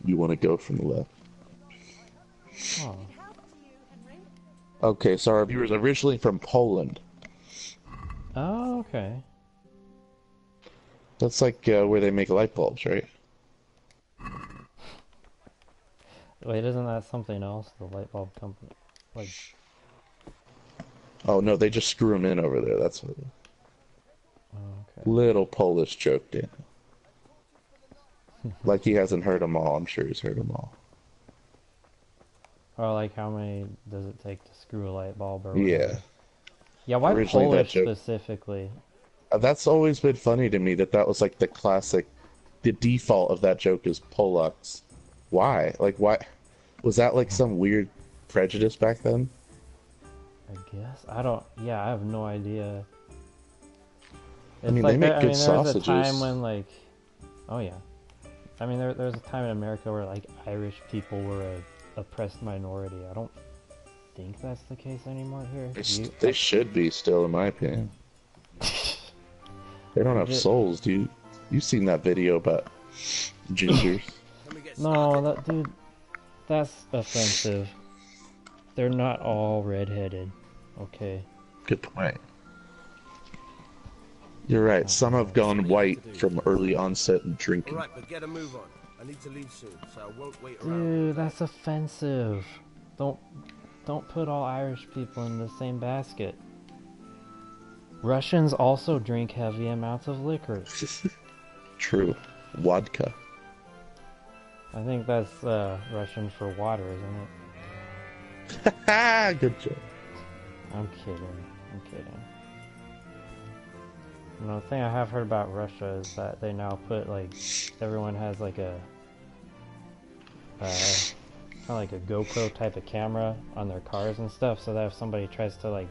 you want to go from the left. Oh. Okay, so our viewers are originally from Poland. Oh, okay. That's like where they make light bulbs, right? Wait, isn't that something else? The light bulb company? Like... Oh, no, they just screw them in over there. That's what it is. Okay. Little Polish joke, Dan. Like he hasn't heard them all. I'm sure he's heard them all. Or like how many does it take to screw a light bulb or Yeah. whatever? Yeah, why Originally Polish that joke- specifically? That's always been funny to me that was like the classic, the default of that joke is Polacks. Why? Like, why? Was that like some weird prejudice back then? I guess. Yeah, I have no idea. I mean, they make good There was sausages. a time when like, oh yeah. I mean, there was a time in America where like Irish people were a oppressed minority. I don't think that's the case anymore here. They should be still, in my opinion. They don't have souls, dude. You've seen that video about gingers. No, dude, that's offensive. They're not all redheaded. Okay. Good point. You're right. Some have gone white from early onset and drinking. Alright, but get a move on. I need to leave soon, so I won't wait around. Dude, that's offensive. Don't put all Irish people in the same basket. Russians also drink heavy amounts of liquor. True. Vodka. I think that's Russian for water, isn't it? Good joke. I'm kidding. The thing I have heard about Russia is that they now put like everyone has like a kind of like a GoPro type of camera on their cars and stuff, so that if somebody tries to like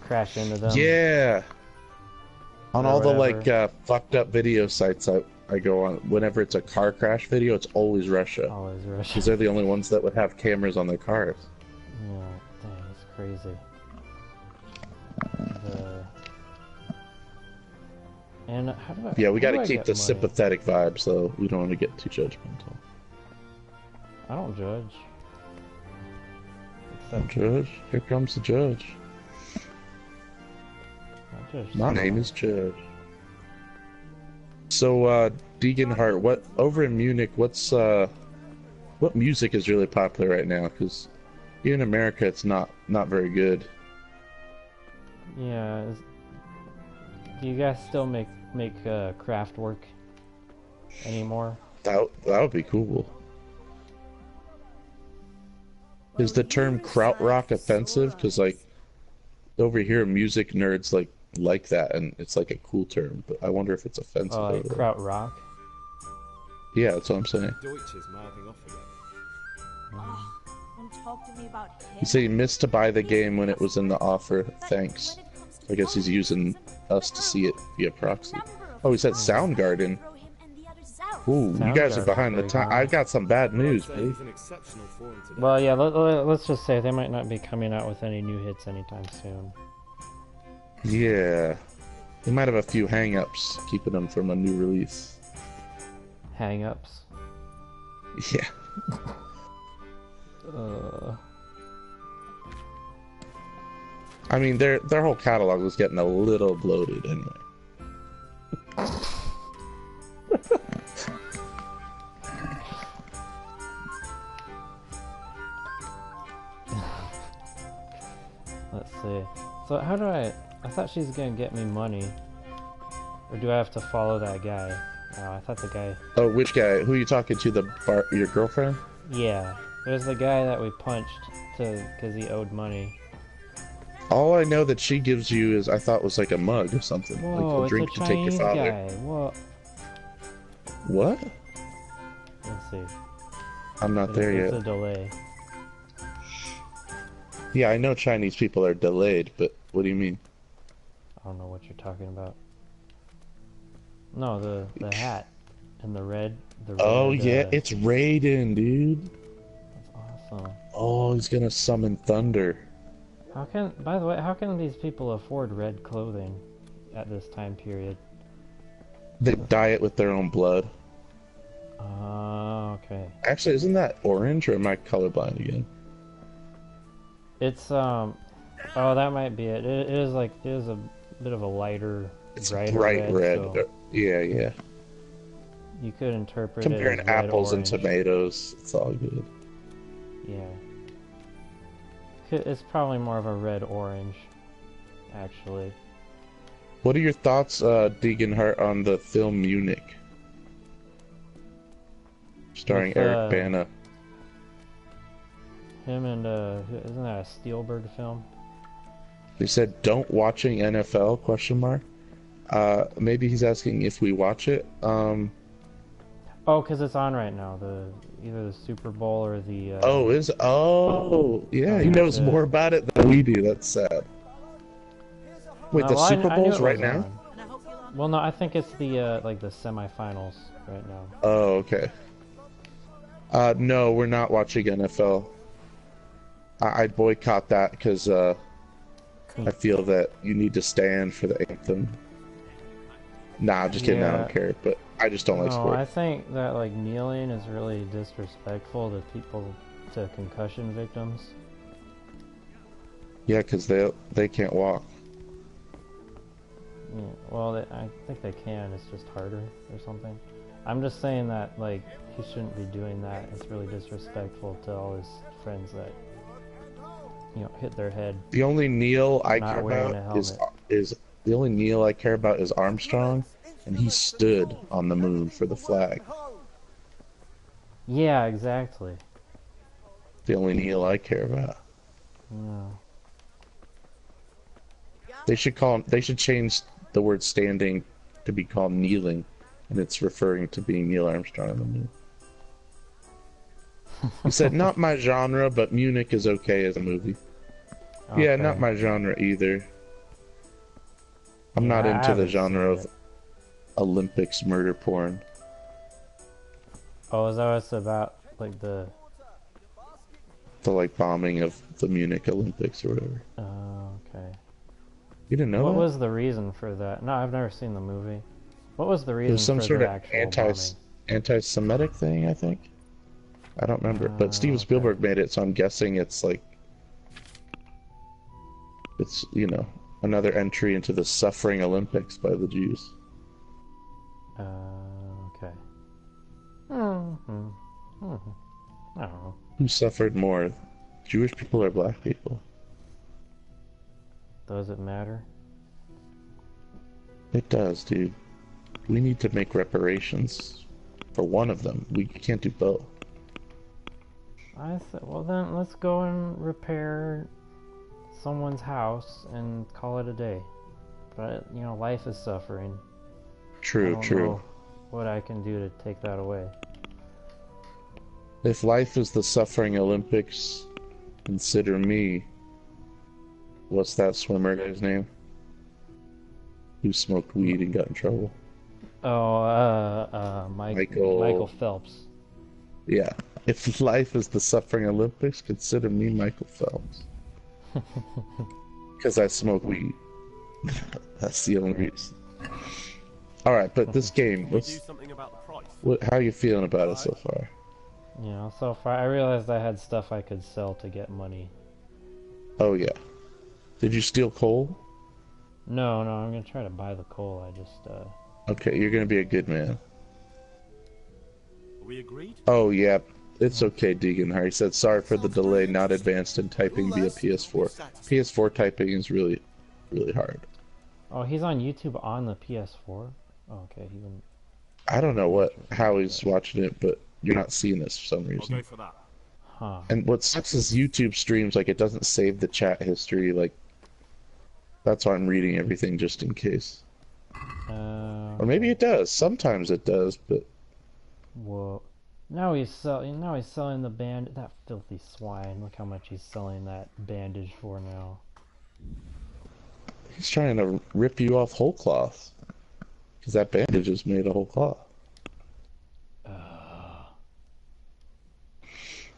crash into them. Yeah. On all whatever. the like fucked up video sites I go on, whenever it's a car crash video, it's always Russia. Always Russia. Because they're the only ones that would have cameras on their cars. Yeah, dang, it's crazy. And how do I? Yeah, we how do got to I keep get the money? sympathetic vibe, so we don't want to get too judgmental. I don't judge. Don't judge. Here comes the judge. I judge My name is Judge. So, Deeganhart, what over in Munich? What music is really popular right now? Because here in America, it's not very good. Yeah. Do you guys still make craft work anymore? That would be cool. Is the term krautrock offensive? Because like over here, music nerds like that, and it's like a cool term. But I wonder if it's offensive. Oh, like over there. krautrock? Yeah, that's what I'm saying. Deutsch is mouthing off again. And talk to me about him. He said he missed to buy the game when it was in the offer. Thanks. I guess he's using us to see it via proxy. Oh, he said Soundgarden. Ooh, you guys are behind the time. I've got some bad news, dude. Well, yeah. Let's just say they might not be coming out with any new hits anytime soon. Yeah, they might have a few hang-ups keeping them from a new release. Hang-ups? Yeah. I mean, their whole catalog was getting a little bloated anyway. Let's see. So how do I thought she's gonna get me money. Or do I have to follow that guy? No, I thought the guy... Oh, which guy? Who are you talking to? Your girlfriend? Yeah. There's the guy that we punched because he owed money. All I know that she gives you is, I thought was like a mug or something. Whoa, like a drink it's a to take your Chinese father. guy. What? What? Let's see. I'm not there There's yet. a delay. Yeah, I know Chinese people are delayed, but what do you mean? I don't know what you're talking about. No, the hat and the red. Oh yeah, it's Raiden, dude. That's awesome. Oh, he's gonna summon thunder. How can? By the way, how can these people afford red clothing at this time period? They dye it with their own blood. Oh, okay. Actually, isn't that orange, or am I colorblind again? It's oh, that might be it. It is a bit of a lighter, It's brighter bright red. So Yeah. you could interpret Comparing it as red, apples and orange. tomatoes, it's all good. Yeah. It's probably more of a red-orange, actually. What are your thoughts, Deeganhart, on the film Munich? Starring With, Eric Bana. Him and, isn't that a Spielberg film? They said, don't watching NFL, question mark. Maybe he's asking if we watch it. Oh, because it's on right now. Either the Super Bowl or the. Yeah, he knows more about it than we do. That's sad. Wait, No, the well, I Super knew Bowl's it right was now? on. Well, no, I think it's the like the semifinals right now. Oh, okay. No, we're not watching NFL. I'd boycott that because I feel that you need to stand for the anthem. Nah, I'm just kidding. I don't care, but I just don't like No, sports. I think that like kneeling is really disrespectful to concussion victims. Yeah, because they can't walk. Yeah, well, I think they can. It's just harder or something. I'm just saying that like he shouldn't be doing that. It's really disrespectful to all his friends that hit their head. The only kneel I not care wearing a about helmet. is the only kneel I care about is Armstrong, and he stood on the moon for the flag. Yeah, exactly. The only kneel I care about. Yeah. They should change the word standing to be called kneeling, and it's referring to being Neil Armstrong on the moon. He said, not my genre, but Munich is okay as a movie. Yeah, Okay. not my genre either. I'm not I into the haven't genre seen of Olympics murder porn. Oh, is that what it's about? Like the like bombing of the Munich Olympics or whatever. Oh, okay. You didn't know What that? was the reason for that? No, I've never seen the movie. What was the It reason was some for sort the of actual bombing? anti-Semitic thing, I think. I don't remember, but Steven Spielberg made it, so I'm guessing it's like it's another entry into the suffering Olympics by the Jews. Okay. I don't know. Who suffered more, Jewish people or black people? Does it matter? It does, dude. We need to make reparations for one of them. We can't do both. I said, well then let's go and repair someone's house and call it a day. But life is suffering. True, I don't true. know what I can do to take that away. If life is the suffering Olympics, consider me. What's that swimmer guy's name? Who smoked weed and got in trouble? Oh, Michael Phelps. Yeah. If life is the suffering Olympics, consider me Michael Phelps. Because I smoke weed. That's the only reason. Alright, but this game, how are you feeling about it so far? So far I realized I had stuff I could sell to get money. Oh yeah. Did you steal coal? No, I'm gonna try to buy the coal. I just Okay, you're gonna be a good man. We agreed? Oh yeah, it's okay, Deegan. He said sorry for the delay, not advanced in typing via PS4. PS4 typing is really, really hard. Oh, he's on YouTube on the PS4? Oh, okay, he wouldn't... I don't know how he's watching it, but you're not seeing this for some reason. I'll go for that. Huh. And what sucks is YouTube streams, like, it doesn't save the chat history, like, that's why I'm reading everything just in case. Or maybe it does. Sometimes it does, but... Well, Now he's selling the band. That filthy swine. Look how much he's selling that bandage for now. He's trying to rip you off whole cloth. Because that bandage is made of whole cloth.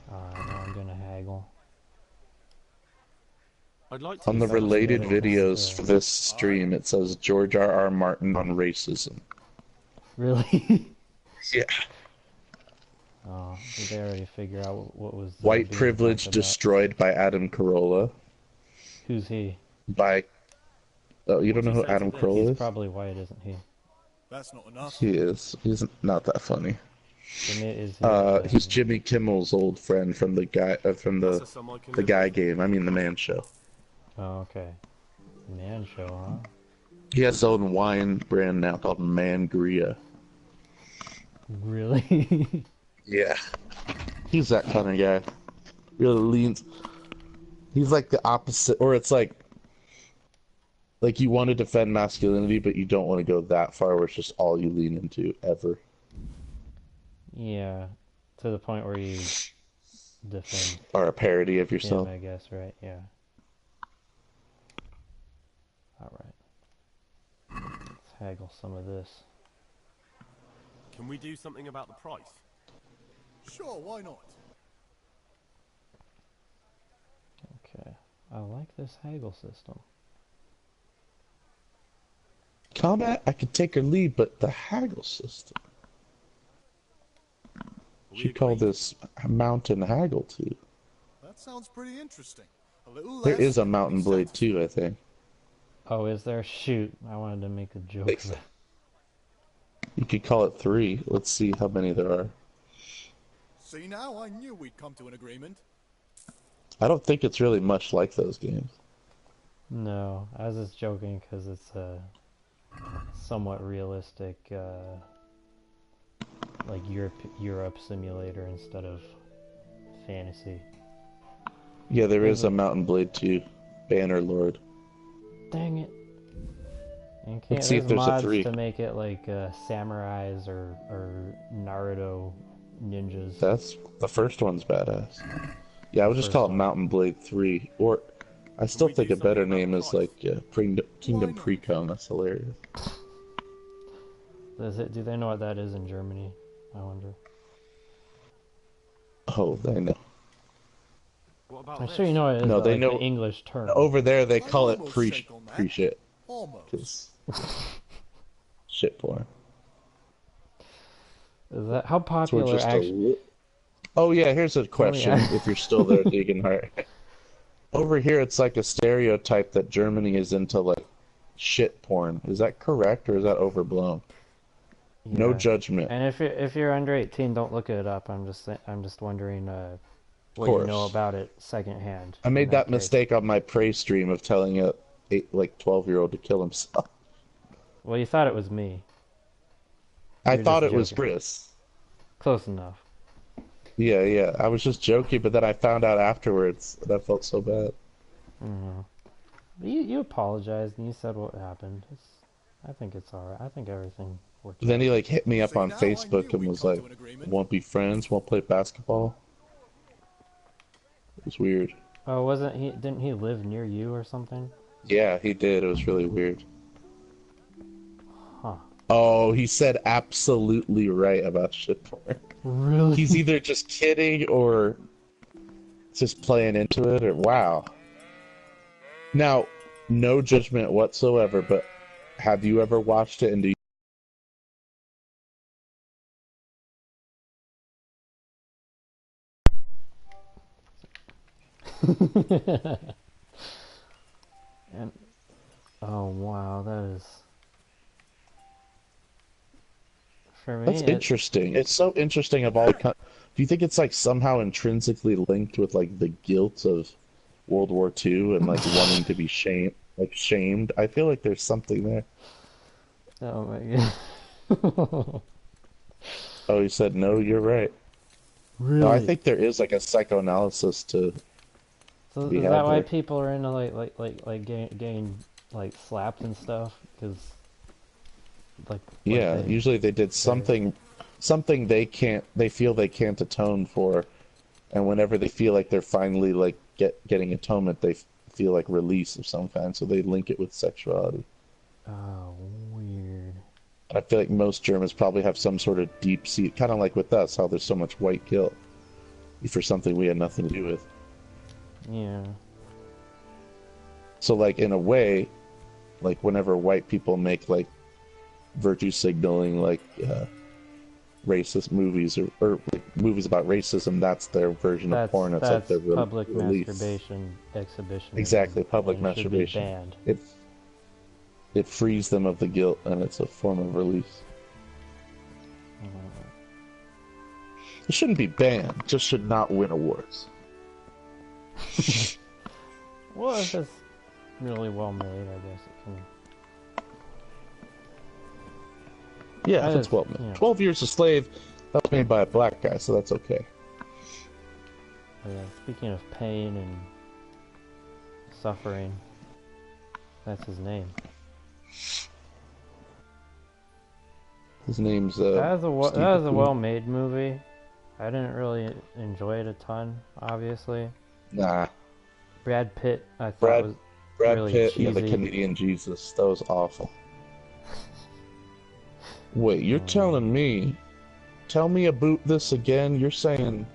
Alright, now I'm gonna haggle. I'd like to On the related videos for this stream, it says George R.R. Martin on racism. Really? Yeah. Oh, did they already figure out what was... White privilege destroyed by Adam Carolla. Who's he? By... Oh, you don't know who Adam Carolla He's is? probably white, isn't he? That's not enough. He is. He's not that funny. Is he, he's Jimmy Kimmel's old friend from the guy the guy game. I mean the Man Show. Oh, okay. Man Show, huh? He has his own wine brand now called Mangria. Really? Yeah. He's that kind of guy. Really leans. He's like the opposite, or it's like you want to defend masculinity, but you don't want to go that far where it's just all you lean into ever. Yeah, to the point where you defend. Or a parody of yourself. Him, I guess, right? Yeah. Alright. Let's haggle some of this. Can we do something about the price? Sure, why not? Okay. I like this haggle system. Combat, I could take or leave, but the haggle system. She called this Mountain Haggle too. That sounds pretty interesting. A little There less is a Mountain Blade too, I think. Oh, is there? Shoot, I wanted to make a joke. You could call it 3. Let's see how many there are. See now, I knew we'd come to an agreement. I don't think it's really much like those games. No, I was just joking because it's a somewhat realistic, like Europe simulator instead of fantasy. Yeah, there is a Mountain Blade 2, Bannerlord. Dang it! And Let's see if there's a mods 3. to make it like samurais or Naruto ninjas. That's the first one's badass. Yeah, I would just call it Mountain Blade 3, or I still think a better name is like Kingdom Precon. That's hilarious. Do they know what that is in Germany? I wonder. Oh, they know. I'm sure you know it is. No, they like know the English term. Over there, they call it pre-shit. Almost. Shit porn. Is that how So we're popular just actually? Oh yeah, here's a question. yeah. If you're still there, Deeganhart. Over here, it's like a stereotype that Germany is into like shit porn. Is that correct or is that overblown? Yeah. No judgment. And if you're under 18, don't look it up. I'm just wondering what you know about it secondhand. I made that mistake on my Prey stream of telling a 12-year-old to kill himself. Well, you thought it was me. I You're thought just it was joking. Briss. Close enough. Yeah. I was just joking, but then I found out afterwards, and I felt so bad. You apologized and you said what happened. I think it's alright. I think everything worked. Then he like hit me up on Facebook and was like, "Won't be friends? Won't play basketball?" It was weird. Oh, wasn't he? Didn't he live near you or something? Yeah, he did. It was really weird. Huh. Oh, he said absolutely right about shit porn. Really? He's either just kidding or just playing into it, or wow. Now, no judgment whatsoever, but have you ever watched it and do you... And oh wow, that is for me. That's interesting. It's so interesting of all. Do you think it's like somehow intrinsically linked with like the guilt of World War II and like wanting to be shamed? I feel like there's something there. Oh my god. Oh, he said no. You're right. Really? No, I think there is like a psychoanalysis to. So is that why people are into like getting like slapped and stuff? Because like yeah, usually they did something something they feel they can't atone for, and whenever they feel like they're finally like getting atonement, they feel like release of some kind, so they link it with sexuality. Oh, weird. I feel like most Germans probably have some sort of deep seat, kind of like with us, how there's so much white guilt for something we had nothing to do with. Yeah. So like in a way, like whenever white people make like virtue signaling like racist movies or like, movies about racism, that's their version of porn. It's like their public release. masturbation exhibition. Exactly, public masturbation. Banned. It frees them of the guilt, and it's a form of release. It shouldn't be banned, it just should not win awards. Well, if it's really well made, I guess it can. Yeah, if it's well made. 12 Years a Slave, that was made by a black guy, so that's okay. Oh, yeah, speaking of pain and suffering, that's his name. His name's that was a well-made movie. I didn't really enjoy it a ton, obviously. Nah. Brad Pitt, I thought was really Pitt, cheesy. yeah, the Canadian Jesus. That was awful. Wait, you're telling me? Tell me about this again. You're saying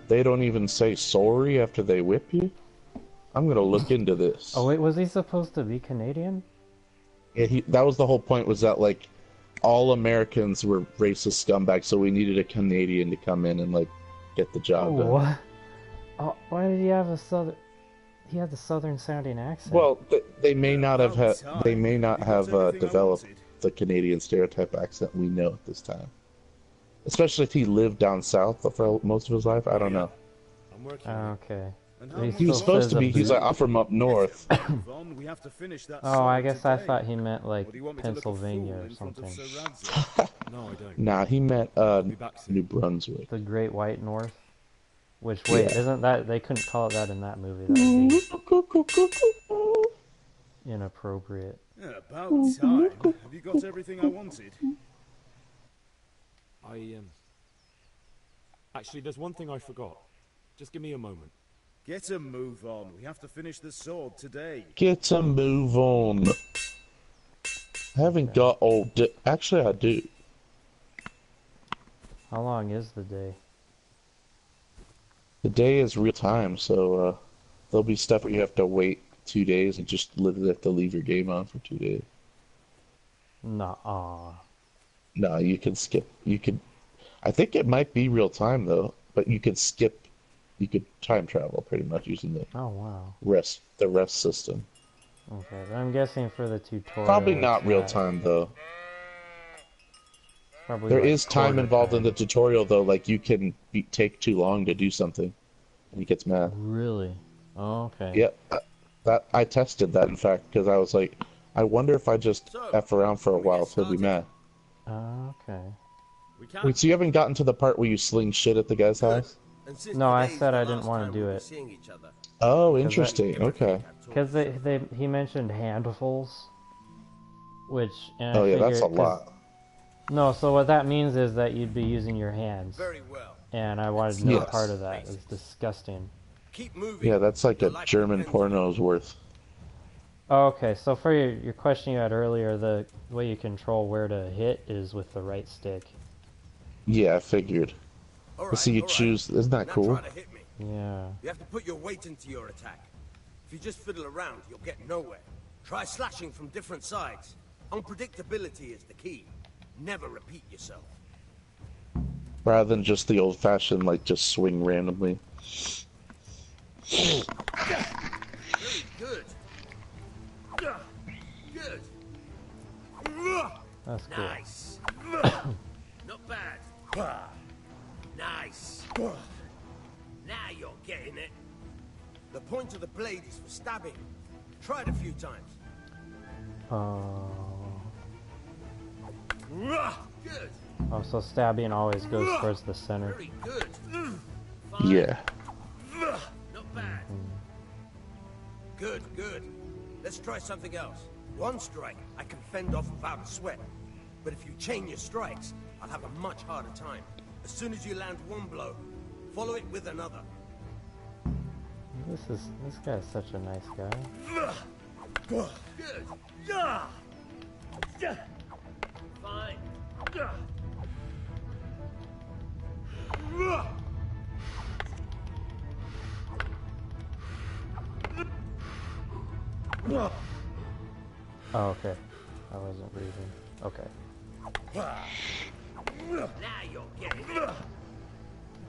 they don't even say sorry after they whip you? I'm gonna look into this. Oh wait, was he supposed to be Canadian? Yeah, that was the whole point. Was that like all Americans were racist scumbags, so we needed a Canadian to come in and like get the job done. What? Oh, why did he have a southern? He had the southern sounding accent. Well, they may not have developed the Canadian stereotype accent we know at this time. Especially if he lived down south for most of his life. I don't know. Okay. He was supposed to be. He's like, I'm from up north. Oh, I guess I thought he meant like Pennsylvania or something. No, I don't. Nah, he meant New Brunswick. The Great White North. Which, wait, isn't that... They couldn't call it that in that movie. That would be inappropriate. Yeah, about time. Have you got everything I wanted? Actually, there's one thing I forgot. Just give me a moment. Get a move on. We have to finish the sword today. Get a move on. I haven't got all... Actually, I do. How long is the day? The day is real time, so there'll be stuff where you have to wait 2 days and just literally have to leave your game on for 2 days. Nuh-uh. No, you can skip. You could. I think it might be real time though, but you could skip. You could time travel pretty much using the rest system. Okay, but I'm guessing for the tutorial. Probably not real time though. Probably there like is time involved in the tutorial though, like you can take too long to do something, and he gets mad. Really? Oh, okay. Yeah, that I tested that in fact because I was like, I wonder if I just F around for a while, he'll be mad. Okay. Wait, so you haven't gotten to the part where you sling shit at the guy's house? No, I said I didn't want to do it. Oh, interesting. Okay. Because he mentioned handfuls, which. And oh yeah, that's a lot. No, so what that means is that you'd be using your hands. Very well. And I wanted no part of that. It's disgusting. Keep moving. Yeah, that's like a German porno's worth. Oh, okay, so for your question you had earlier, the way you control where to hit is with the right stick. Yeah, I figured. So you choose. Isn't that cool? Yeah. You have to put your weight into your attack. If you just fiddle around, you'll get nowhere. Try slashing from different sides. Unpredictability is the key. Never repeat yourself. Rather than just the old-fashioned, like, just swing randomly. Very good. Good. That's cool. Nice. Not bad. Nice. Now you're getting it. The point of the blade is for stabbing. Try it a few times. Good. Oh, so stabbing always goes towards the center. Very good. Yeah. Not bad. Good, good. Let's try something else. One strike I can fend off without a sweat. But if you chain your strikes, I'll have a much harder time. As soon as you land one blow, follow it with another. This guy's such a nice guy. Fine. Oh, okay. I wasn't breathing. Okay. Now you're getting it.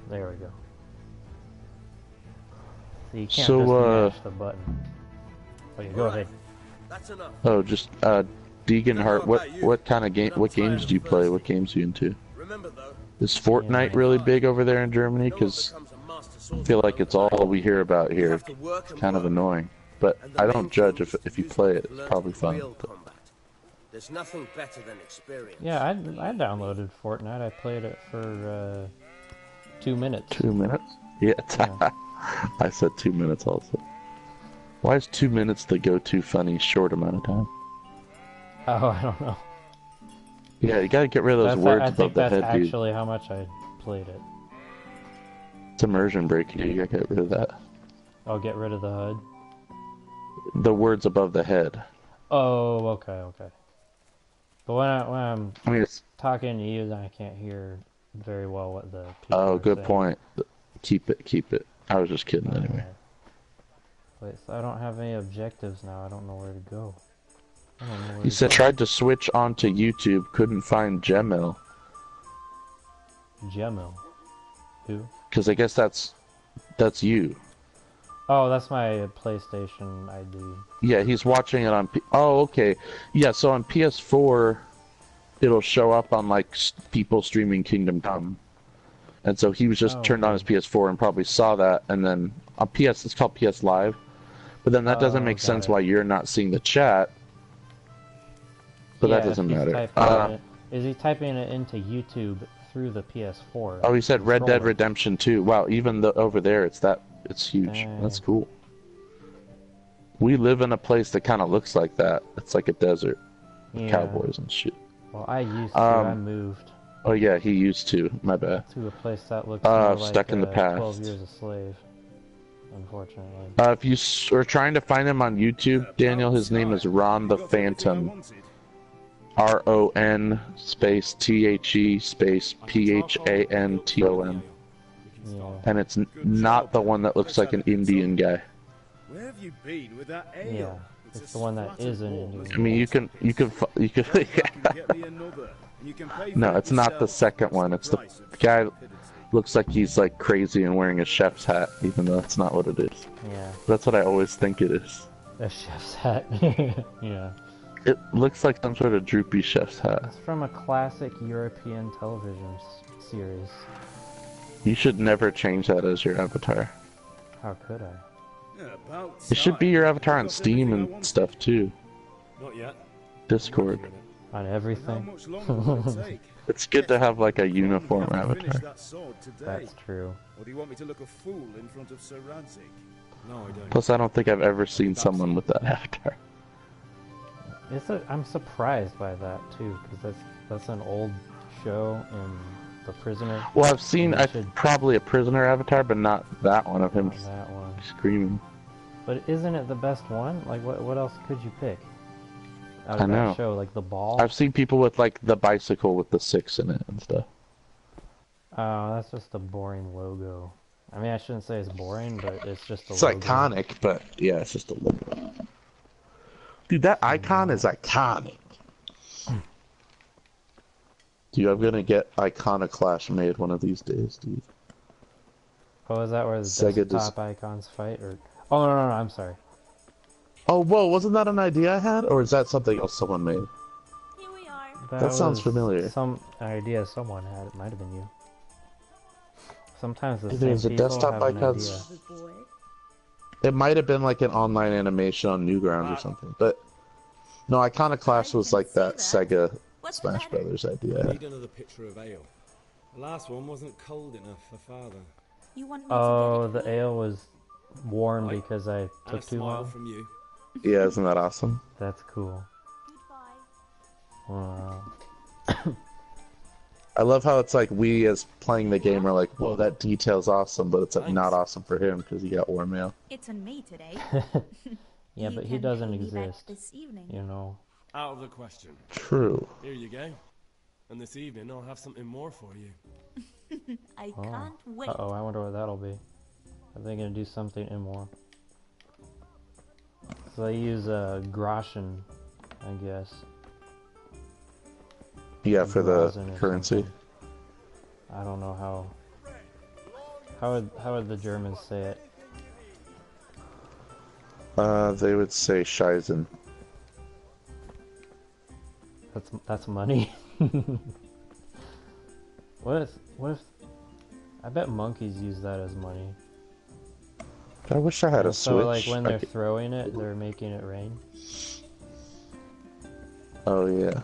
There we go. So you can't So, just mash the button. Okay, go ahead. That's enough. Oh, just Deeganhart. What kind of game? What games do you play? What games are you into? Remember though, Is Fortnite really big over there in Germany? Because I feel like it's all we hear about here. It's kind of annoying. But I don't judge if you play it. It's probably fun. But... there's nothing better than experience. Yeah, I downloaded Fortnite. I played it for 2 minutes. 2 minutes? Yeah. I said 2 minutes also. Why is 2 minutes the go-to funny short amount of time? Oh, I don't know. Yeah, you gotta get rid of those words above the head, dude. That's actually how much I played it. It's immersion breaking. You gotta get rid of that. I'll get rid of the HUD. The words above the head. Oh, okay. But when I'm talking to you, then I can't hear very well what the people are good saying. point. Keep it. I was just kidding anyway. Wait, so I don't have any objectives now. I don't know where to go. He said tried to switch onto YouTube, couldn't find Gemil. Gemil? Who? Because I guess that's you. Oh, that's my PlayStation ID. Yeah, he's watching it on oh, okay. Yeah, so on PS4, it'll show up on, like, people streaming Kingdom Come. And so he was just turned on his PS4 and probably saw that, and then on PS, it's called PS Live. But then that doesn't make sense why you're not seeing the chat. But that doesn't matter. Is he typing it into YouTube through the PS4? Oh, he said Red Dead Redemption 2. Wow, even over there, it's huge. Dang. That's cool. We live in a place that kind of looks like that. It's like a desert. With cowboys and shit. Well, I used to. I moved. Oh yeah, he used to. My bad. To a place that looks more like stuck in the past. 12 Years a Slave. Unfortunately. If you are trying to find him on YouTube, Daniel, his name is Ron the Phantom. RON space THE space PHANTOM. Yeah. And it's not the one that looks like an Indian guy. Where have you been with that ale? Yeah, it's the one that is an Indian. I mean, you can. No, it's not the second one. It's the guy looks like he's like crazy and wearing a chef's hat, even though that's not what it is. Yeah. That's what I always think it is. A chef's hat. Yeah. It looks like some sort of droopy chef's hat. It's from a classic European television series. You should never change that as your avatar. How could I? It should be your avatar on Steam and stuff too. Not yet. Discord. On everything. It's good to have like a uniform avatar. That's true. Or do you want me to look a fool in front of Sir Radzig? No, I don't. Plus, I don't think I've ever seen someone with that avatar. I'm surprised by that too, because that's an old show in The Prisoner. Well, I've seen probably a prisoner avatar, but not that one of him that one. Screaming. But isn't it the best one? Like, what else could you pick? Out of I know. That show, like the ball. I've seen people with like the bicycle with the 6 in it and stuff. Oh, that's just a boring logo. I mean, I shouldn't say it's boring, but it's just a It's logo. iconic, but yeah, it's just a logo. Dude, that icon is iconic. Dude, I'm gonna get Iconoclash made one of these days, dude. Oh, is that where the Sega desktop icons fight? Or oh no, I'm sorry. Oh, whoa, wasn't that an idea I had? Or is that something else someone made? That sounds was familiar. Some idea someone had. It might have been you. Sometimes the There's same a people desktop have an icons. idea. It might have been like an online animation on Newgrounds or something, but no, Iconoclash was like that Sega Smash Brothers idea. I need another pitcher of ale. The last one wasn't cold enough for father. Oh, the ale was warm because I took too long. From you. Yeah, isn't that awesome? That's cool. Wow. I love how it's like we as playing the game are like, whoa, that detail's awesome, but it's like not awesome for him because he got war mail. It's on me today. Yeah, but he doesn't exist. This evening. You know. Out of the question. True. Here you go. And this evening I'll have something more for you. I can't wait. Uh-oh, I wonder what that'll be. Are they gonna do something in more? So they use groschen, I guess. Yeah, for the currency. I don't know how would the Germans say it? They would say Scheisen. That's money. What if I bet monkeys use that as money. I wish I had a so switch. like when they're throwing it, they're making it rain. Oh yeah.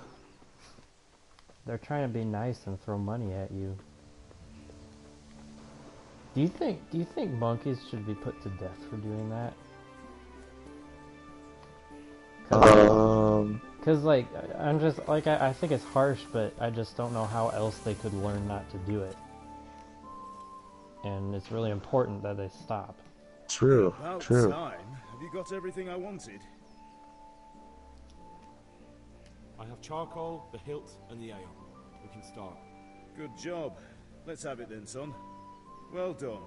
They're trying to be nice and throw money at you. Do you think monkeys should be put to death for doing that? Cause like I'm just like I think it's harsh, but I just don't know how else they could learn not to do it. And it's really important that they stop. True. About True. time. Have you got everything I wanted? I have charcoal, the hilt, and the ale. We can start. Good job. Let's have it then, son. Well done.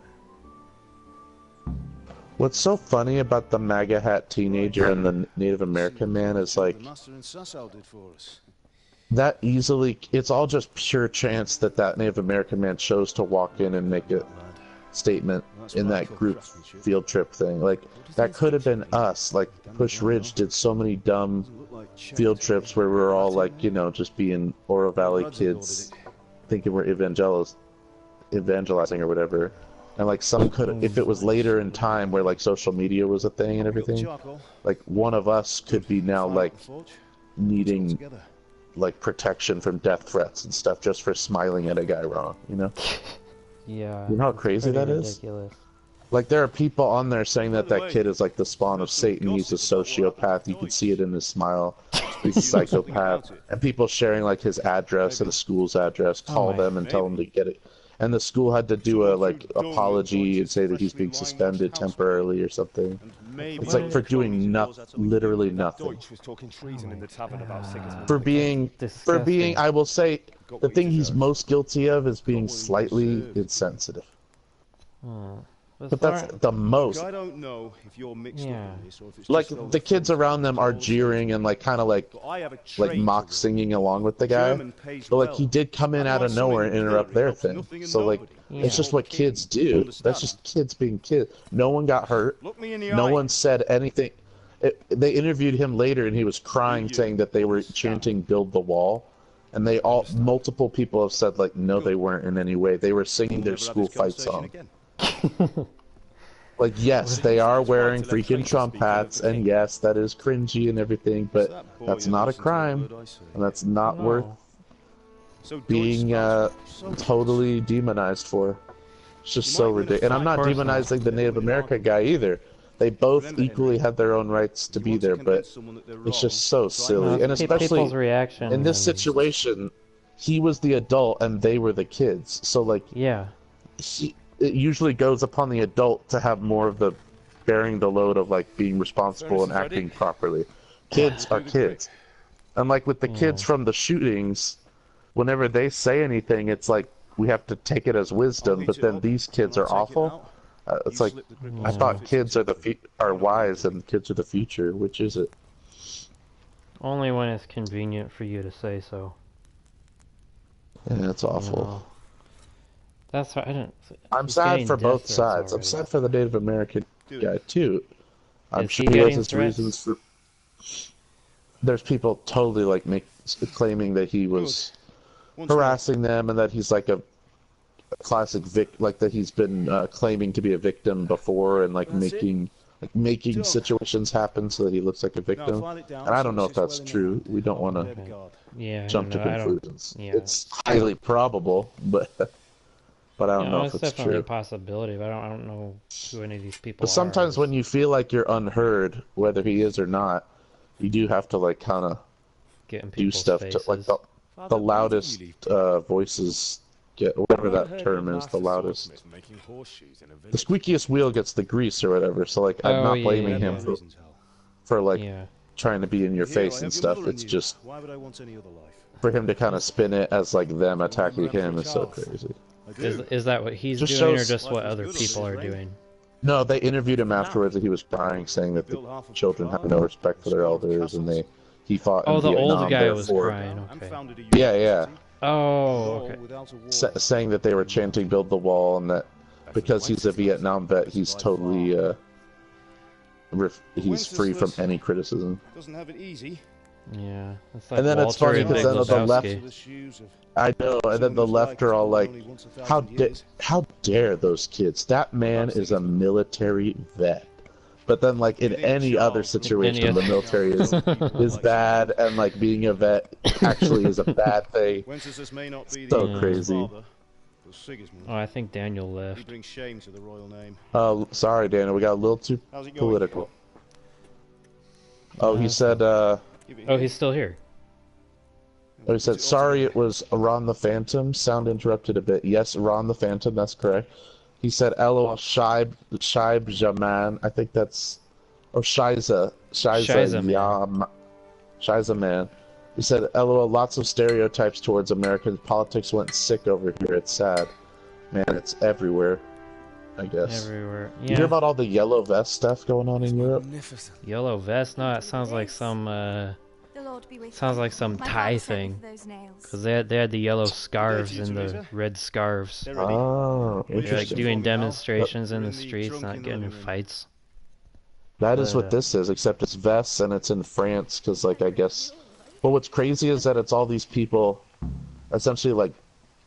What's so funny about the MAGA hat teenager and the Native American man is like The master in Sasau did for us. that easily. It's all just pure chance that that Native American man chose to walk in and make a statement in that group field trip thing. Like that could have been us. Like Push Ridge did so many dumb field trips where we were all like, you know, just being Oro Valley kids, thinking we're evangelizing or whatever. And like some could, if it was later in time where like social media was a thing and everything, like one of us could be now like needing like protection from death threats and stuff just for smiling at a guy wrong, you know? Yeah. You know how crazy that is? Ridiculous. Like there are people on there saying that that kid is like the spawn of Satan. He's a sociopath. You can see it in his smile. He's a psychopath. And people sharing like his address and the school's address, call them and tell them to get it. And the school had to do a like apology and say that he's being suspended temporarily or something. It's like for doing literally nothing. For being, I will say, the thing he's most guilty of is being slightly insensitive. But that's the most. I don't know if you're mixed up in this or if it's Like just the kids around them are jeering and like kind of like mock singing along with the guy. But like he did come in out of nowhere and interrupt their thing. So like it's just what kids do. That's just kids being kids. No one got hurt. No one said anything. They interviewed him later and he was crying, saying that they were chanting "Build the Wall." And they all, multiple people have said like, no, they weren't in any way. They were singing their school fight song. Like, yes, they are wearing freaking Trump hats, and yes, that is cringy and everything, but that's not a crime, and that's not worth being totally demonized for. It's just so ridiculous. And I'm not demonizing the Native American guy either. They both equally have their own rights to be there, but it's just so silly. And especially in this situation, he was the adult and they were the kids. So, like, it usually goes upon the adult to have more of the bearing the load of, like, being responsible and acting properly. Kids are kids. And, like, with the kids from the shootings, whenever they say anything, it's like, we have to take it as wisdom, but then these kids are awful. It's like, I thought kids are wise and kids are the future. Which is it? Only when it's convenient for you to say so. Yeah, it's awful. That's why I don't. I'm sad for both sides. I'm sad for the Native American guy too. I'm sure he has his reasons for. There's people totally like claiming that he was harassing them and that he's like a classic like that he's been claiming to be a victim before and like making situations happen so that he looks like a victim. And I don't know if that's true. We don't want to jump to conclusions. It's highly probable, but I don't know if it's definitely true. a possibility, but I don't know who any of these people But sometimes when you feel like you're unheard, whether he is or not, you do have to like kind of do stuff to like the loudest voices get, whatever that term is, the loudest. The squeakiest wheel gets the grease or whatever. So like, I'm not blaming him for like trying to be in your face and stuff. It's just for him to kind of spin it as like them attacking him is so crazy. Is that what he's Just doing, or shows- just what other people are doing? No, they interviewed him afterwards, and he was crying, saying that the children have no respect for their elders, and he fought. Oh, in the Vietnam, old guy was therefore- crying. Okay. Yeah, yeah. Oh, okay. Saying that they were chanting "Build the Wall," and that because he's a Vietnam vet, he's totally he's free from any criticism. Doesn't have it easy. Yeah. It's like And then Walter it's funny and because then Big the left, Lebowski. I know, and then the left are all like, how dare those kids? That man is a military vet. But then, like in any other situation, the military is bad, and like being a vet actually is a bad thing. So crazy. Oh, I think Daniel left. He brings shame to the royal name. Sorry, Daniel, we got a little too How's it going? political. Oh, he said. Oh, he's still here. Oh, he said, sorry, it was Ron the Phantom. Sound interrupted a bit. Yes, Ron the Phantom, that's correct. He said, LOL, Shaib Jaman. I think that's... Oh, Shiza. Shiza Man. Shiza Man. He said, LOL, lots of stereotypes towards Americans. Politics went sick over here. It's sad. Man, it's everywhere, I guess. Everywhere. You Yeah. hear about all the yellow vest stuff going on in Europe? Yellow vest? No, it sounds like some, sounds like some Thai thing. Because they had the yellow scarves and the red scarves. Oh, They're like interesting. doing demonstrations in the streets, not getting in fights. That is what this is, except it's vests and it's in France, because, like, I guess... Well, what's crazy is that it's all these people essentially, like,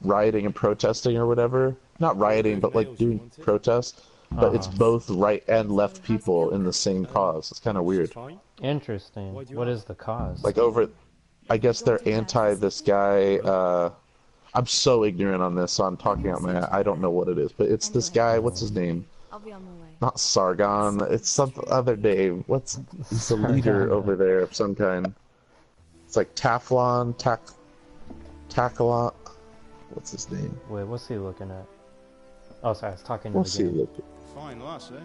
rioting and protesting or whatever. Not rioting, but, like, doing protests. But it's both right and left people in the same cause. It's kind of weird. Interesting. What is the cause? Like, over... I guess they're anti this guy, I'm so ignorant on this, so I'm talking out my... I don't know what it is, but it's this guy, what's his name? I'll be on my way. Not Sargon, it's some other name. He's the leader over there of some kind. It's like Taflon, Takalon. What's his name? Wait, what's he looking at? Oh, sorry, I was talking to What's the he game. looking? Fine lass, eh?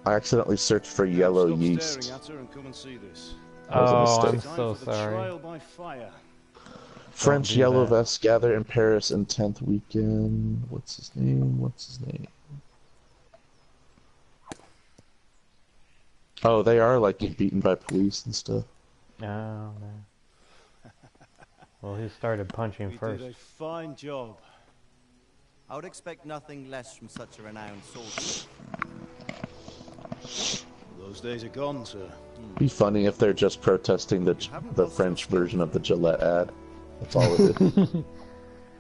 I accidentally searched for yellow Stop yeast. staring at her and come and see this. That was a Oh, I'm mistake. so For the sorry. trial by fire. French do yellow that. vests gather in Paris in 10th weekend. What's his name? What's his name? Oh, they are like getting beaten by police and stuff. Oh, man. Well, who started punching We first? did a fine job. I would expect nothing less from such a renowned soldier. Those days are gone, sir. Be funny if they're just protesting the French version of the Gillette ad. That's all it is.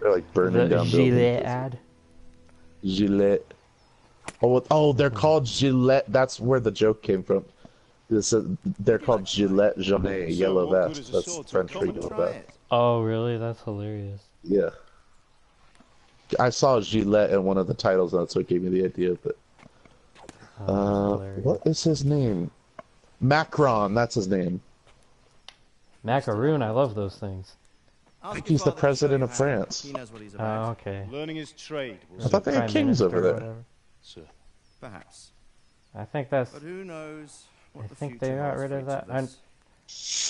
They're like burning The down Gillette buildings. ad? Gillette. Oh, they're called Gillette. That's where the joke came from. They're called Gillette Jaune yellow vest. That's French for yellow vest. Oh, really? That's hilarious. Yeah. I saw Gillette in one of the titles, and that's what gave me the idea. But what is his name? Macron. That's his name. Macaroon, I love those things. I think he's the president of France. He knows what he's Oh, about. okay. Learning his trade. I thought they had Prime kings Minister over or there. whatever. Sir. Perhaps. I think that's. But who knows what I the think they future got holds rid for of each that. of us.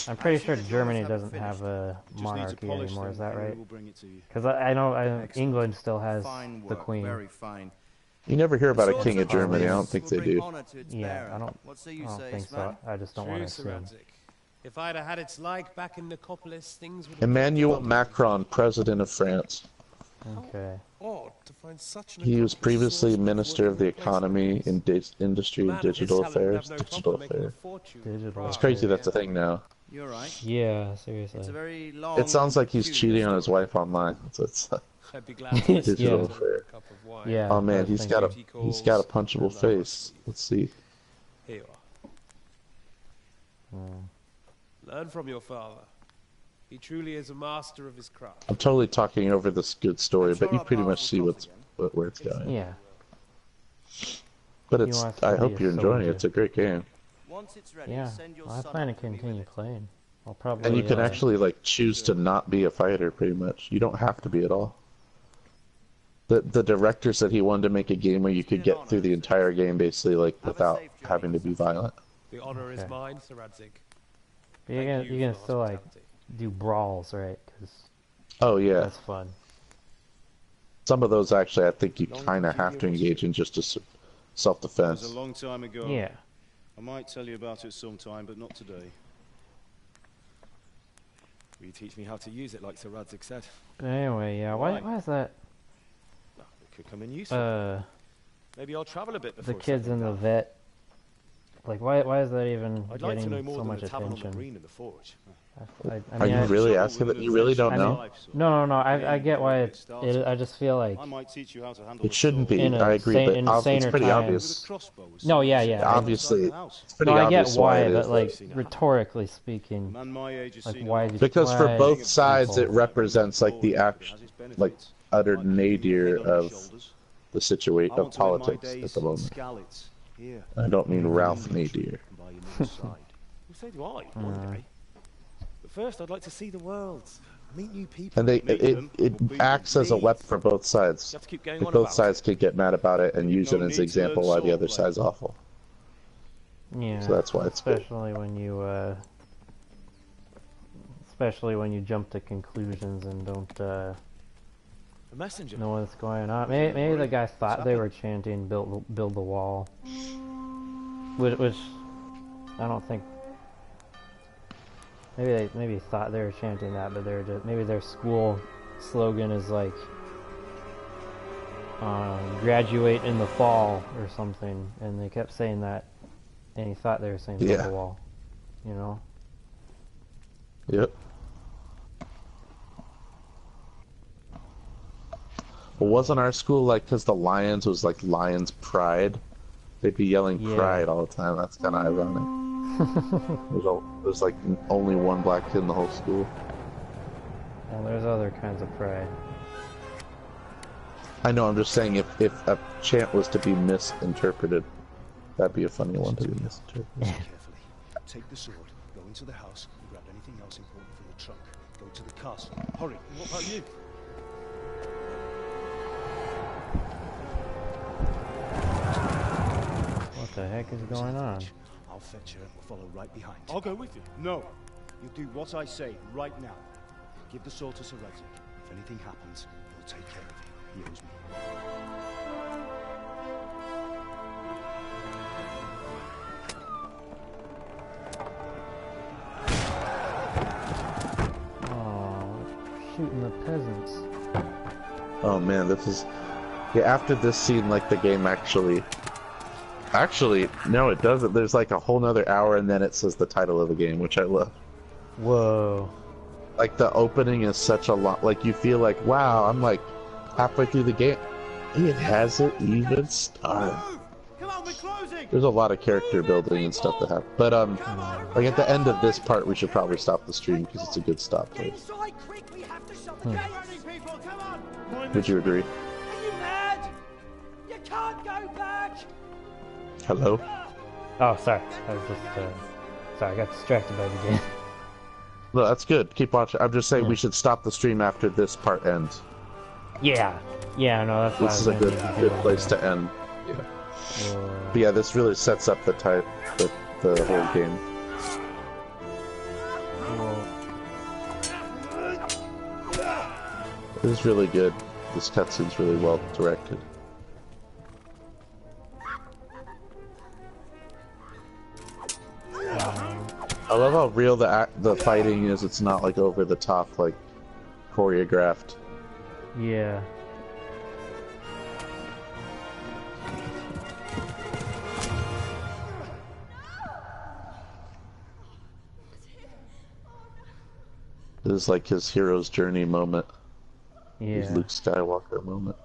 I'm pretty sure the Germany Germans haven't doesn't have a Just need to monarchy polish anymore. them. Is that Henry right? will bring it to you. Because I know England still has Fine the work, Queen. very fine. You never hear about a Swords king of of Germany. I Horace don't think will they bring do. honor to its Yeah, bearer. I don't. What say you, I don't say, think so. man? I just don't want to True, Sir assume. Radzik. If I'd have had its like back in Nicopolis, things would have Emmanuel Macron, president of France. Okay. odd to find such an He was accomplished previously swordsman Minister of the before he Economy, Industry, and Man of his Digital talent would Affairs. have no Digital problem making a Affairs. fortune. Digital. It's crazy that's a thing now. You're right. Yeah, seriously. It's a very long. It sounds like he's and cheating on his peculiar wife online. It's I'd be glad to listen Digital to Affair. a cup of wine. Yeah. Oh man, I he's think got a Duty he's got a calls, punchable and face. Let's see. Here you are. Hmm. Learn from your father. He truly is a master of his craft. I'm totally talking over this good story, but you pretty much see where it's going. Yeah. But He it's wants to I be hope a you're enjoying it. soldier. It's a great game. Once it's ready, Yeah. send your I son plan to up with me continue with it. playing. I'll probably. And you can actually like choose to not be a fighter, pretty much. You don't have to be at all. The director said he wanted to make a game where you could get through the entire game basically like without having to be violent. The honor is mine, Sir Radzig. You can still like do brawls, right? 'Cause oh yeah, that's fun. Some of those actually, I think you kind of have to engage in just a self-defense. It was a long time ago. Yeah. I might tell you about it sometime, but not today. Will you teach me how to use it, like Sir Radzig said? But anyway, yeah. Why is that? It could come in useful. Maybe I'll travel a bit before the kids in the vet. Like, why is that even I'd like to know getting more so than much the tavern on attention? the green and the forge. Are you really asking that? You really don't know? No. I get why it. I just feel like I might teach you how to handle it shouldn't be. I agree, but it's pretty obvious. No, yeah. Obviously, it's pretty I get obvious why it but is. like rhetorically speaking, like why? Because for both sides, it represents like the like utter nadir of the situation of politics at the moment. I don't mean Ralph Nadir. Well, so do I, one day. But first, I'd like to see the world, meet new people. And it acts as a weapon for both sides. Like both sides could get mad about it and use it as an example why the other side's awful. Yeah. So that's why it's especially when you jump to conclusions and don't a messenger. know what's going on. Maybe the guy thought they were chanting "build the wall," which I don't think. Maybe they thought they were chanting that, but they're just maybe their school slogan is like "graduate in the fall" or something, and they kept saying that, and he thought they were saying "build the wall," you know. Yep. Well, wasn't our school like, because the Lions was like Lions Pride? They'd be yelling pride all the time. That's kind of ironic. There's like only one black kid in the whole school. Well, there's other kinds of pride. I know, I'm just saying if a chant was to be misinterpreted, that'd be a funny one to be misinterpreted. Carefully. Take the sword, go into the house, and grab anything else important from the trunk. Go to the castle. Hurry. What about you? What the heck is going on? I'll fetch her and we'll follow right behind. I'll go with you. No. You do what I say right now. Give the sword to Sir Radzig. If anything happens, he'll take care of you. He owes me. Oh, shooting the peasants. Oh man, this is... Yeah, after this scene, like, the game actually... Actually, no, it doesn't. There's like a whole nother hour and then it says the title of the game, which I love. Whoa. Like, the opening is such a lot... Like, you feel like, wow, I'm like halfway through the game. It hasn't even started. There's a lot of character building and stuff that happens. But, like, at the end of this part, we should probably stop the stream because it's a good stop place. Would you agree? Are you mad? You can't go back! Hello? Oh, sorry. I was just, sorry, I got distracted by the game. No, that's good. Keep watching. I'm just saying we should stop the stream after this part ends. Yeah. Yeah, no, that's This is a good place to end. Yeah. But yeah, this really sets up the whole game. This is really good. This cutscene's really well directed. I love how real the fighting is. It's not like over the top, like choreographed. Yeah. This is like his hero's journey moment. Yeah. His Luke Skywalker moment.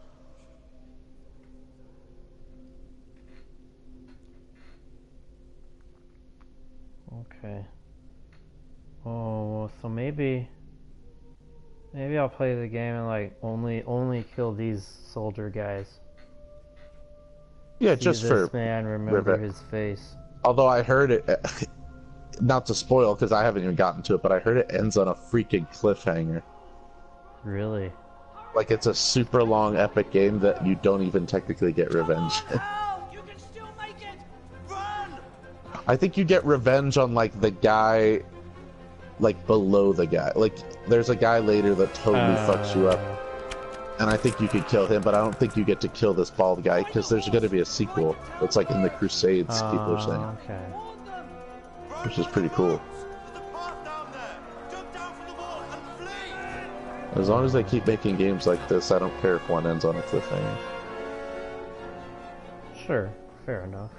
Okay. Oh, so maybe I'll play the game and like only kill these soldier guys. Yeah, See just this for man remember his face. Although I heard not to spoil because I haven't even gotten to it, but I heard it ends on a freaking cliffhanger. Really? Like it's a super long epic game that you don't even technically get revenge. I think you get revenge on like the guy, like below the guy. Like there's a guy later that totally fucks you up, and I think you could kill him, but I don't think you get to kill this bald guy because there's going to be a sequel. It's like in the Crusades, people are saying, okay. Which is pretty cool. As long as they keep making games like this, I don't care if one ends on a cliffhanger. Sure, fair enough.